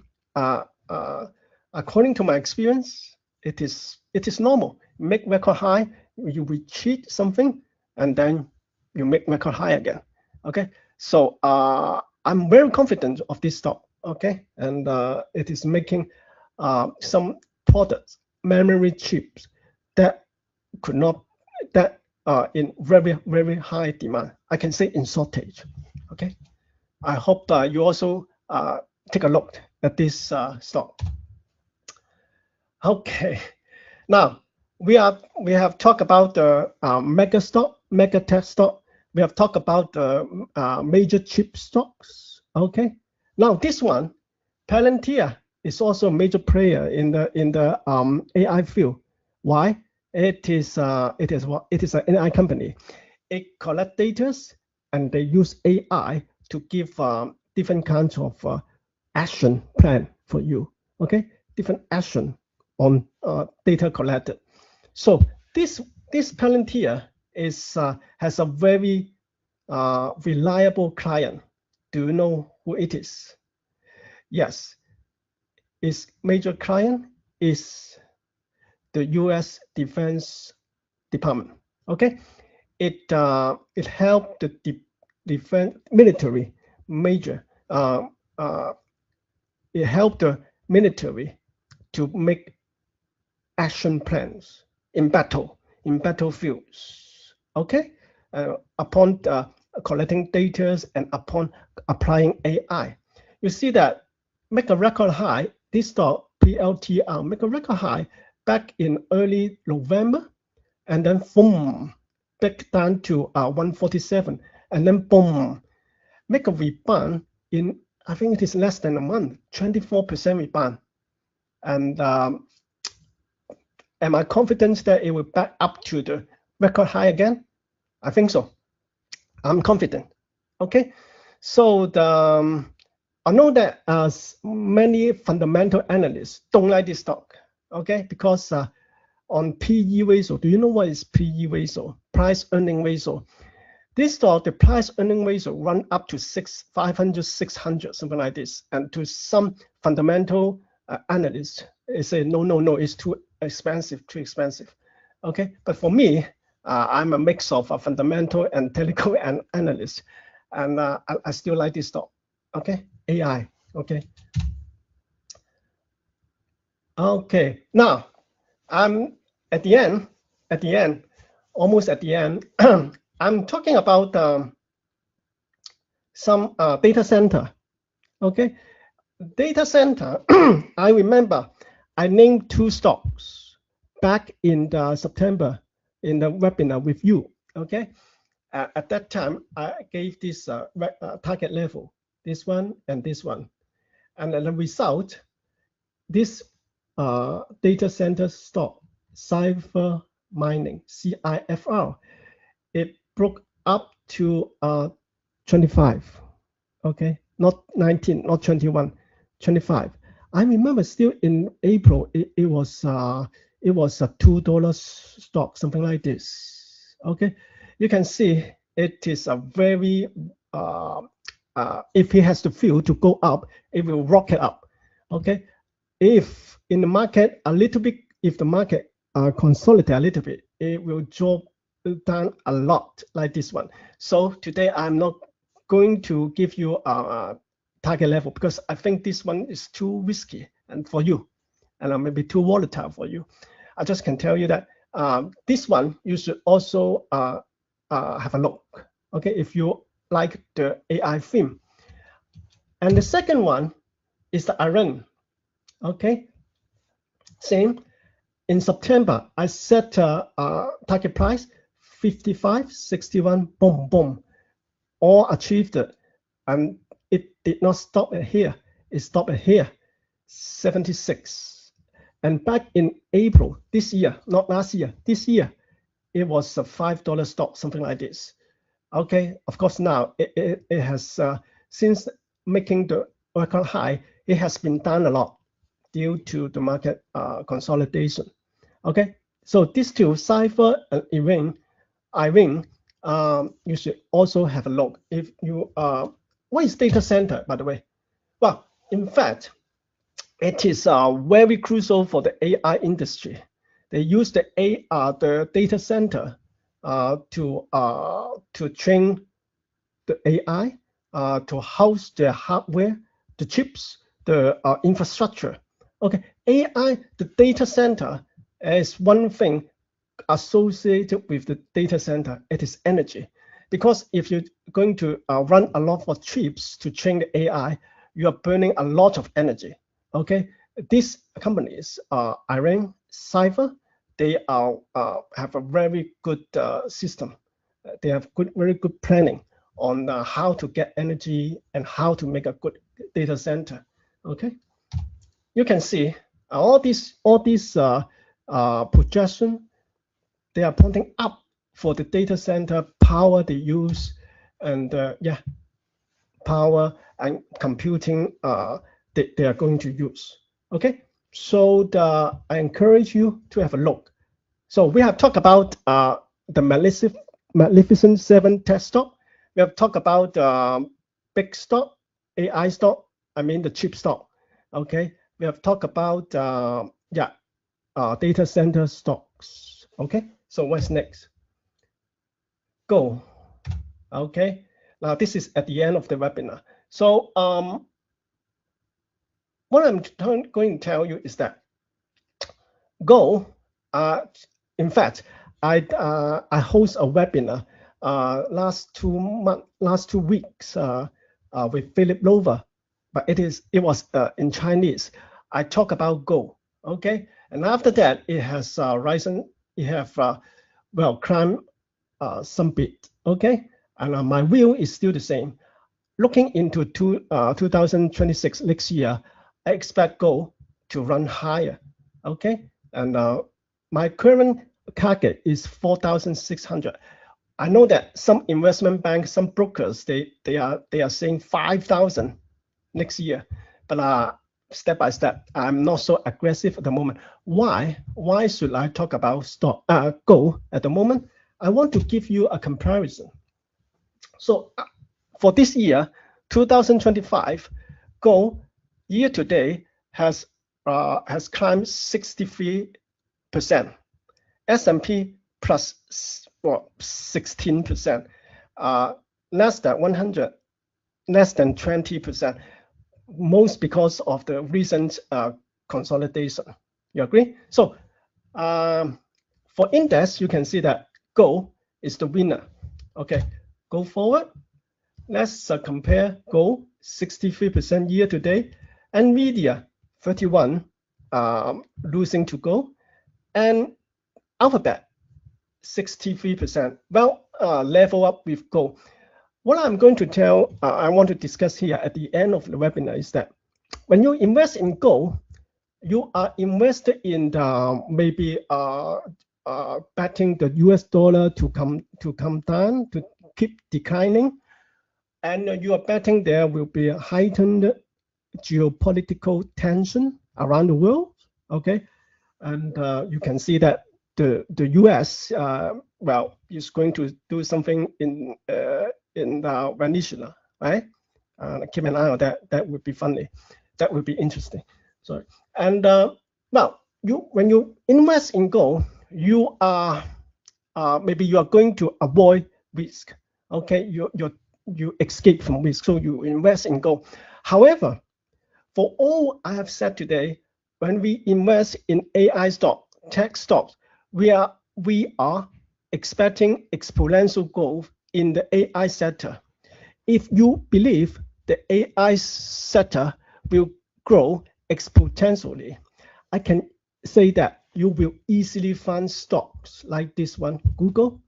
according to my experience, it is normal. Make record high, you retreat something, and then you make record high again. Okay, so I'm very confident of this stock. Okay, and it is making some products, memory chips that could not, that are in very high demand. I can say in shortage. Okay, I hope you also take a look at this stock. Okay, now we have talked about the mega tech stock. We have talked about the major chip stocks. Okay, now this one, Palantir, is also a major player in the AI field. Why? It is an AI company. It collects data and they use AI to give different kinds of action plan for you. Okay, different action on data collected. So this Palantir has a very reliable client. Do you know who it is? Yes, its major client is the U.S. Defense Department. Okay, it helped the defense military major. It helped the military to make action plans in battlefields. Okay, upon collecting data and upon applying AI, you see that make a record high. This stock PLTR make a record high back in early November, and then boom, back down to 147, and then boom, make a rebound in, I think it is less than a month, 24% rebound. And am I confident that it will back up to the record high again? I think so. I'm confident. Okay, so I know that many fundamental analysts don't like this stock. Okay, because on PE ratio, do you know what is PE ratio? Price earning ratio. This stock, the price earning ratio run up to 500, 600, something like this. And to some fundamental analysts, they say, no, it's too expensive. Okay, but for me, I'm a mix of a fundamental and technical analyst, and I still like this stock. Okay, AI. Okay. Okay, now I'm at the end, at the end, almost at the end. I'm talking about some data center. Okay, data center. I remember I named two stocks back in the September in the webinar with you. Okay, at that time I gave this target level, this one and this one, and as a result, this data center stock, Cipher Mining, CIFR, it broke up to 25. Okay, not 19, not 21, 25. I remember still in April, it was a $2 stock, something like this. Okay, you can see it is a very if it has the fuel to go up, it will rocket up. Okay, if in the market a little bit, if the market consolidate a little bit, it will drop down a lot like this one. So today I'm not going to give you a target level because I think this one is too risky and for you, and maybe too volatile for you. I just can tell you that this one you should also have a look. Okay, if you like the AI theme. And the second one is the iron. Okay, same. In September, I set target price 55, 61, boom, boom, all achieved it. And it did not stop at here. It stopped at here, 76. And back in April this year, not last year, this year, it was a $5 stock, something like this. Okay, of course now it has, since making the record high, it has been down a lot due to the market consolidation. Okay, so these two, Cipher and Irene, you should also have a look. If you, what is data center, by the way? Well, in fact, it is very crucial for the AI industry. They use the data center to train the AI, to house the hardware, the chips, the infrastructure. Okay, AI, the data center is one thing associated with the data center. It is energy, because if you're going to run a lot of chips to train the AI, you are burning a lot of energy. Okay, these companies, Iran, Cipher, they are have a very good system. They have very good planning on how to get energy and how to make a good data center. Okay, you can see all these projection, they are pointing up for the data center power they use, and yeah, power and computing they are going to use. Okay, so I encourage you to have a look. So we have talked about the Magnificent Seven tech stock. We have talked about big stock, AI stock. I mean the chip stock. Okay, we have talked about yeah, data center stocks. Okay, so what's next? Go. Okay, now this is at the end of the webinar. So what I'm going to tell you is that Go, in fact, I host a webinar last 2 weeks with Phillip, but it was in Chinese. I talk about Go, okay, and after that it has risen. It have well climbed some bit, okay, and my view is still the same. Looking into 2026 next year, I expect Go to run higher, okay, and my current target is 4,600. I know that some investment banks, some brokers, they are saying 5,000 next year, but step by step, I'm not so aggressive at the moment. Why? Why should I talk about Go at the moment? I want to give you a comparison. So for this year, 2025, Go year to date has climbed 63%. S&P plus 16%. Nasdaq 100 less than 20%. Most because of the recent consolidation. You agree? So For index, you can see that gold is the winner. Okay, go forward. Let's compare gold 63% year to date, Nvidia 31 losing to gold, and Alphabet 63%. Well, level up with gold. What I'm going to tell, I want to discuss here at the end of the webinar is that when you invest in gold, you are invested in the maybe betting the US dollar to come down, to keep declining, and you are betting there will be a heightened geopolitical tension around the world. Okay, and you can see that the US well is going to do something in Venezuela, right? Keep an eye on that. That would be funny. That would be interesting. Sorry. And well, when you invest in gold, you are maybe you are going to avoid risk. Okay, you escape from risk, so you invest in gold. However, for all I have said today, when we invest in AI stock, tech stocks, we are expecting exponential growth in the AI sector. If you believe the AI sector will grow exponentially, I can say that you will easily find stocks like this one, Google,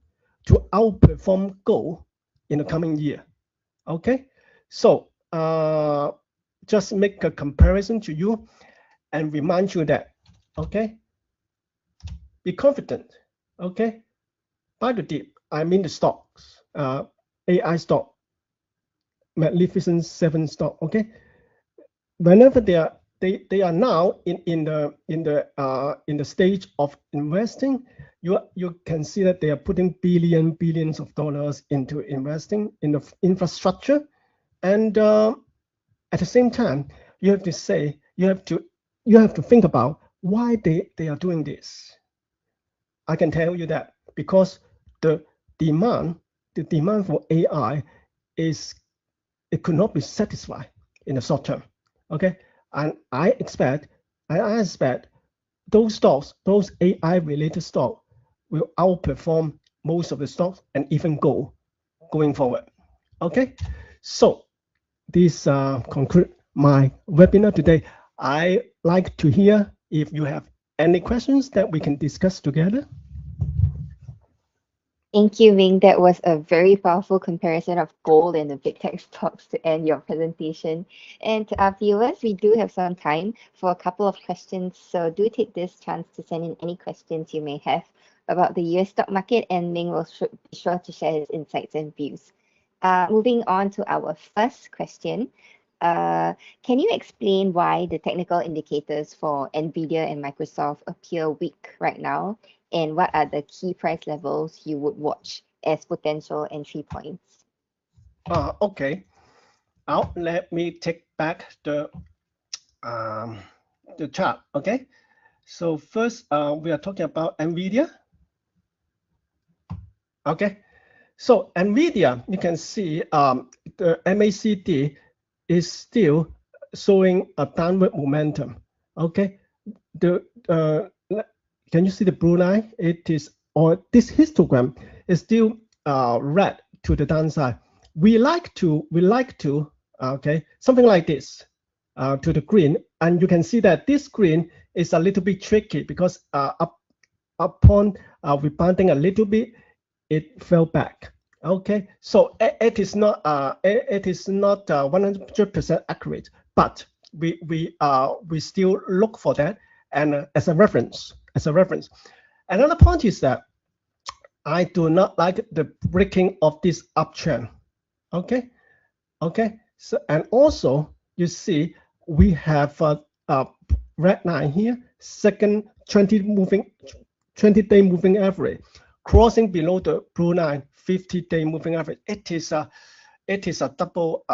to outperform gold in the coming year. Okay, so just make a comparison to you and remind you that, okay, be confident. Okay, buy the dip. I mean the stocks, AI stock, Magnificent Seven stock. Okay, whenever they are now in the stage of investing, you can see that they are putting billions of dollars into investing in the infrastructure, and at the same time you have to say you have to think about why they are doing this. I can tell you that because the demand for AI is, it could not be satisfied in the short term. Okay, and I expect those stocks, those AI related stocks, will outperform most of the stocks and even go going forward. Okay, so this conclude my webinar today. I like to hear if you have any questions that we can discuss together. Thank you, Ming. That was a very powerful comparison of gold and the big tech stocks to end your presentation. And to our viewers, we do have some time for a couple of questions. So do take this chance to send in any questions you may have about the US stock market, and Ming will be sure to share his insights and views. Moving on to our first question. Can you explain why the technical indicators for Nvidia and Microsoft appear weak right now? And what are the key price levels you would watch as potential entry points? Okay. Now let me take back the chart. Okay. So first, we are talking about Nvidia. Okay. So Nvidia, you can see the MACD is still showing a downward momentum. Okay. The can you see the blue line? It is, or this histogram is still red to the downside. We like to okay, something like this to the green, and you can see that this green is a little bit tricky because upon rebounding a little bit, it fell back. Okay, so it is not 100% accurate, but we still look for that, and as a reference. Another point is that I do not like the breaking of this uptrend. Okay. So, and also you see we have a red line here, second 20-day moving average, crossing below the blue line 50-day moving average. It is a double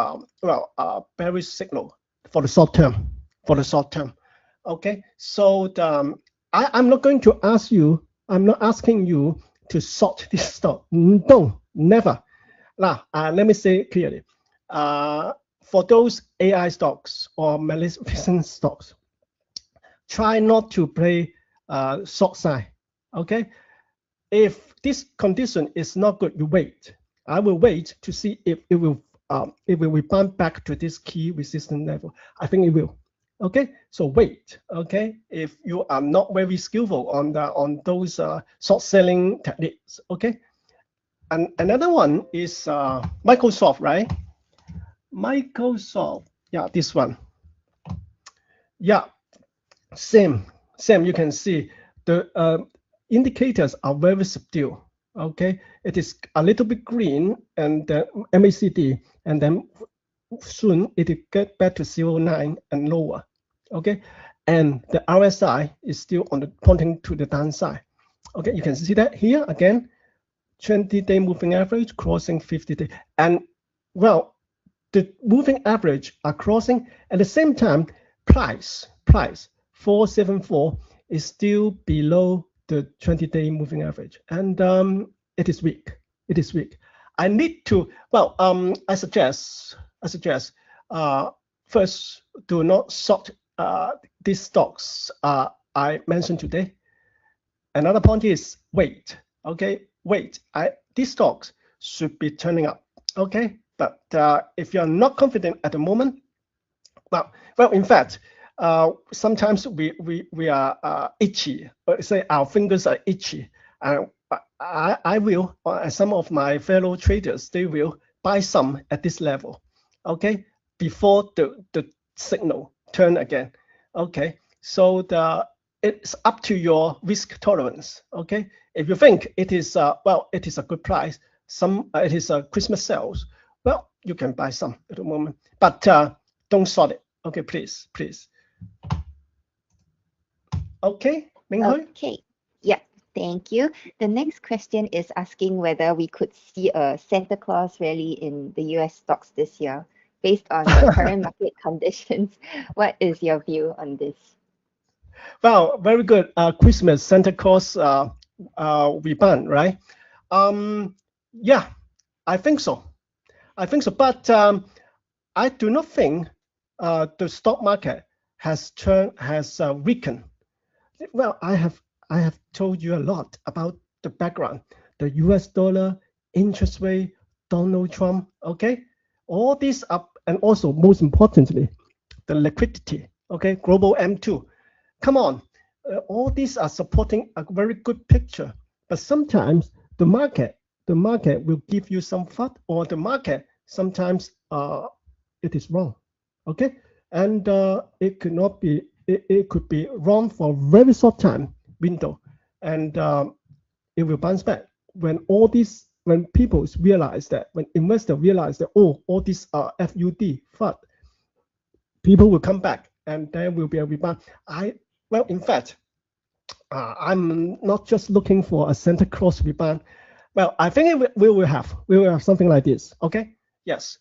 bearish signal for the short term. Okay, so I'm not going to ask you. I'm not asking you to short this stock. No, never. Now, let me say clearly. For those AI stocks or magnificent stocks, try not to play short side. Okay, if this condition is not good, you wait. I will wait to see if it will rebound back to this key resistance level. I think it will. Okay, so wait. Okay, if you are not very skillful on those short selling techniques. Okay, and another one is Microsoft, right? Microsoft, yeah, this one. Yeah, same. You can see the indicators are very subdued. Okay, it is a little bit green and MACD, and then soon it will get back to 0.9 and lower. Okay, and the RSI is still on the pointing to the downside. Okay, you can see that here again, 20-day moving average crossing 50-day, and well, the moving average are crossing at the same time. Price 474 is still below the 20-day moving average, and it is weak. It is weak. I need to, well, I suggest first, do not short these stocks I mentioned today. Another point is wait. Okay, wait. These stocks should be turning up. Okay, but if you're not confident at the moment, well, in fact, sometimes we are itchy. Say our fingers are itchy. I will, some of my fellow traders, they will buy some at this level. Okay, before the signal turn again. Okay, so it's up to your risk tolerance. Okay, if you think it is it is a good price, it is a Christmas sales, well, you can buy some at the moment, but don't short it. Okay, please. Okay, Ming Hui. Okay. Yeah, thank you. The next question is asking whether we could see a Santa Claus rally in the US stocks this year based on the current market conditions. What is your view on this? Well, very good. Christmas Santa Claus rebound, right? Yeah, I think so. But I do not think the stock market has weakened. Well, I have told you a lot about the background, the U.S. dollar, interest rate, Donald Trump. Okay, all these up, and also most importantly, the liquidity. Okay, global M2. Come on, all these are supporting a very good picture. But sometimes the market will give you some FUD, or the market sometimes it is wrong. Okay, and it could not be. It could be wrong for a very short time window, and it will bounce back when people realize that, when investors realize that, oh, all these are FUD, people will come back, and there will be a rebound. In fact, I'm not just looking for a Santa Claus rebound. Well, I think we will have something like this. Okay, yes,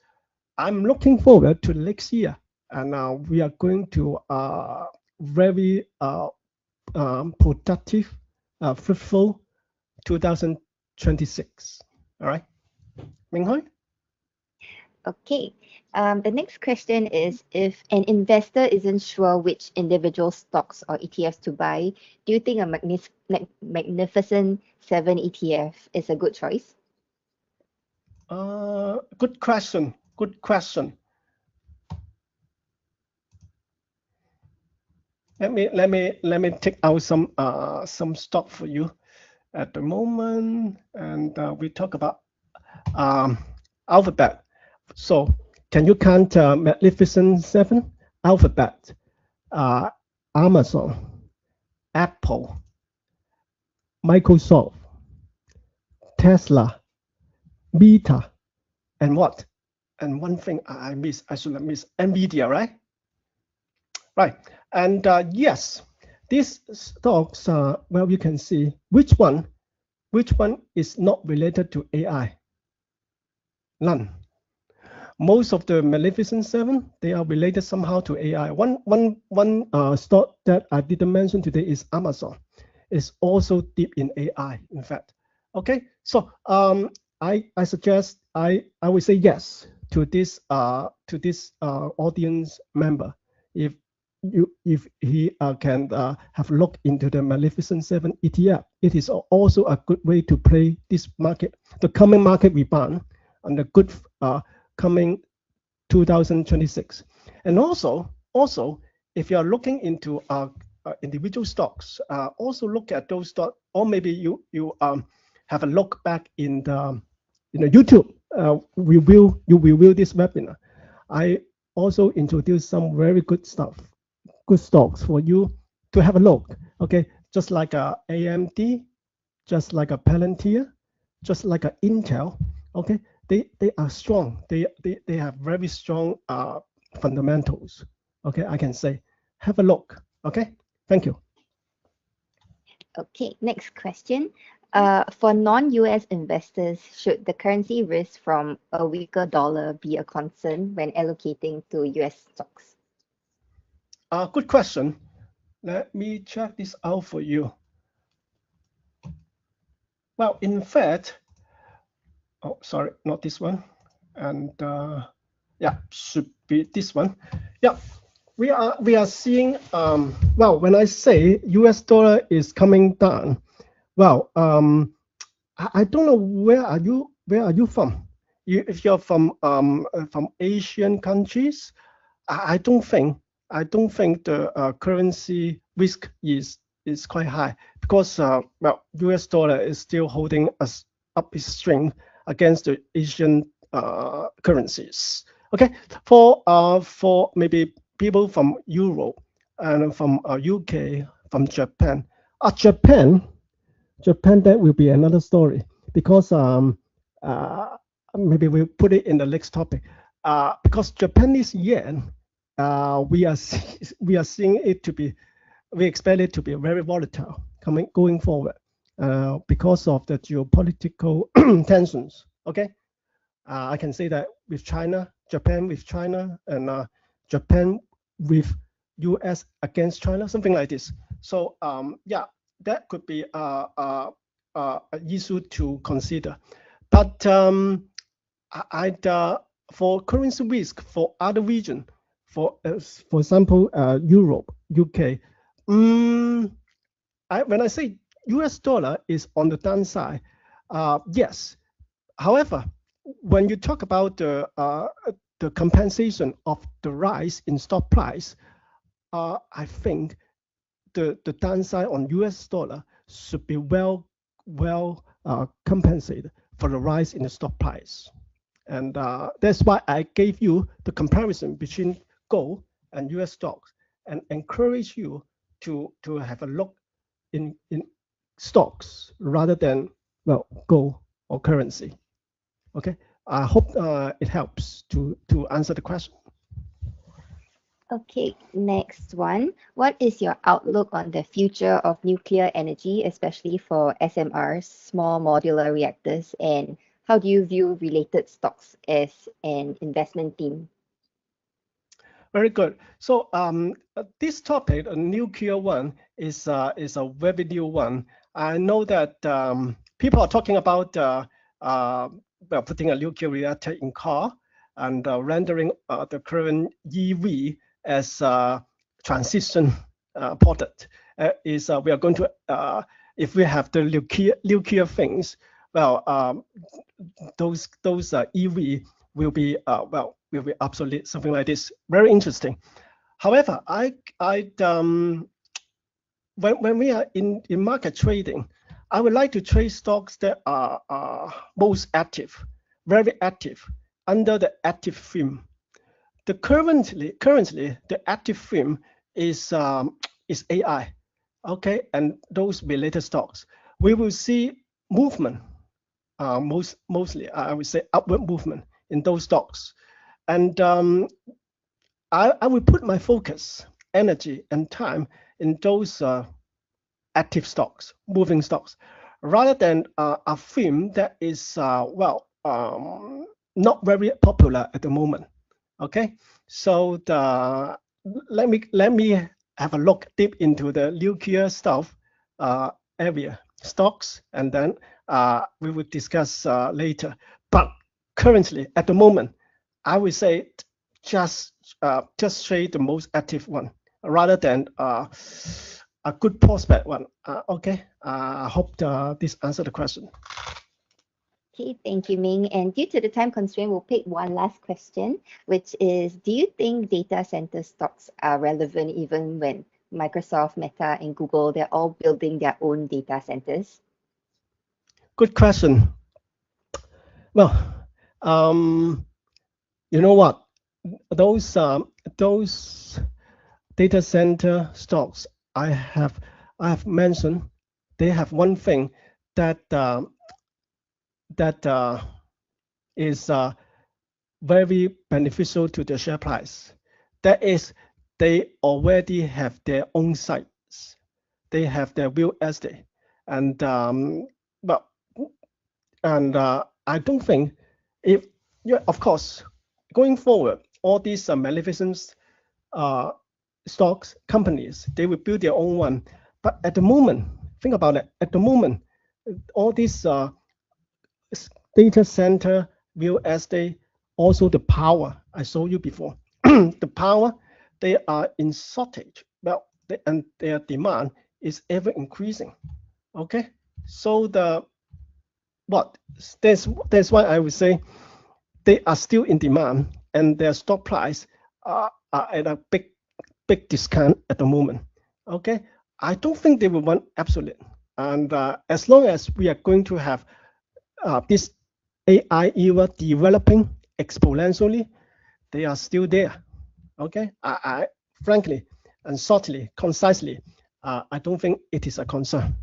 I'm looking forward to next year, and we are going to very productive, fruitful 2026. All right, Ming Hui. Okay. The next question is, if an investor isn't sure which individual stocks or ETFs to buy, do you think a Magnificent 7 ETF is a good choice? Good question. Good question. Let me take out some stock for you at the moment, and we talk about Alphabet. So can you count Magnificent Seven? Alphabet, Amazon, Apple, Microsoft, Tesla, Meta, and what? And one thing I should have missed, Nvidia, right? Right. And yes, these stocks, well, you can see which one is not related to AI. None. Most of the Magnificent Seven, they are related somehow to AI. One stock that I didn't mention today is Amazon. It's also deep in AI, in fact. Okay, so I suggest I would say yes to this audience member. If if he can have a look into the Magnificent Seven ETF, it is also a good way to play this market, the coming market rebound, and the good coming 2026. And also, if you are looking into individual stocks, also look at those stocks, or maybe you have a look back in the YouTube review this webinar. I also introduce some very good stuff, good stocks for you to have a look. Okay, just like a AMD, just like a Palantir, just like a Intel. Okay, they are strong. They have very strong fundamentals. Okay, I can say, have a look. Okay, thank you. Okay, next question. For non-US investors, should the currency risk from a weaker dollar be a concern when allocating to US stocks? Good question. Let me check this out for you. Well, in fact, oh, sorry, not this one. And yeah, should be this one. Yeah, we are seeing, well, when I say US dollar is coming down, well, I don't know where are you from? If you're from Asian countries, I don't think the currency risk is quite high because well, US dollar is still holding us up its strength against the Asian currencies. Okay, for maybe people from Europe and from UK, from Japan. Japan, that will be another story because uh, maybe we'll put it in the next topic. Because Japanese yen, we are seeing it to be, we expect it to be very volatile going forward because of the geopolitical tensions. Okay, I can say that with China, Japan with China, and Japan with US against China, something like this. So yeah, that could be an issue to consider. But for currency risk for other region, for example, Europe, UK, when I say US dollar is on the downside, yes. However, when you talk about the compensation of the rise in stock price, I think the downside on US dollar should be well compensated for the rise in the stock price. And that's why I gave you the comparison between gold and US stocks and encourage you to have a look in stocks rather than, well, gold or currency. Okay, I hope it helps to answer the question. Okay, next one. What is your outlook on the future of nuclear energy, especially for SMRs, small modular reactors, and how do you view related stocks as an investment theme? Very good. So this topic, a nuclear one, is a very new one. I know that people are talking about well, putting a nuclear reactor in car and rendering the current EV as a transition product. We are going to if we have the nuclear things, well, those EV will be will be obsolete, something like this. Very interesting. However, when we are in market trading, I would like to trade stocks that are most active, very active, under the active theme. Currently the active theme is AI, okay, and those related stocks. We will see movement, mostly I would say upward movement in those stocks, and I will put my focus, energy, and time in those active stocks, moving stocks, rather than a theme that is well not very popular at the moment. Okay, so let me have a look deep into the nuclear stuff area stocks, and then we will discuss later. But currently, at the moment, I would say just trade the most active one. rather than a good prospect one. Okay, I hope this answered the question. Okay, thank you, Ming. And due to the time constraint, we'll pick one last question, which is, do you think data center stocks are relevant even when Microsoft, Meta, and Google, they're all building their own data centers? Good question. Well, um, you know what? Those data center stocks I have mentioned, they have one thing that that is very beneficial to the share price. That is, they already have their own sites. They have their real estate, and but and I don't think if yeah, of course, going forward, all these magnificent uh, stocks companies, they will build their own one. But at the moment, think about it. At the moment, all these data center, real estate, also the power I showed you before. The power, they are in shortage. Well, and their demand is ever increasing. Okay, so that's why I would say they are still in demand, and their stock price are at a big discount at the moment. Okay, I don't think they will want absolute. And as long as we are going to have this AI era developing exponentially, they are still there. Okay, I frankly and shortly, concisely, I don't think it is a concern.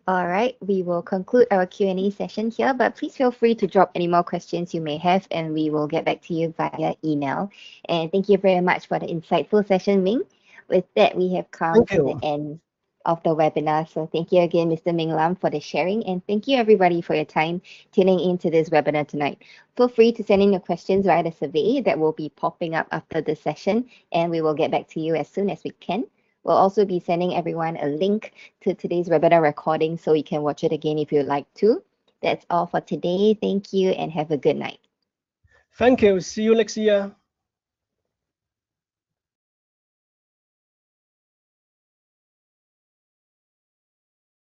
All right, we will conclude our Q&A session here, but please feel free to drop any more questions you may have, and we will get back to you via email. And thank you very much for the insightful session, Ming. With that, we have come Thank to the you. end of the webinar. So thank you again, Mr. Ming Lam, for the sharing, and thank you everybody for your time tuning into this webinar tonight. Feel free to send in your questions via the survey that will be popping up after the session, and we will get back to you as soon as we can. We'll also be sending everyone a link to today's webinar recording so you can watch it again if you'd like to. That's all for today. Thank you and have a good night. Thank you. See you next year.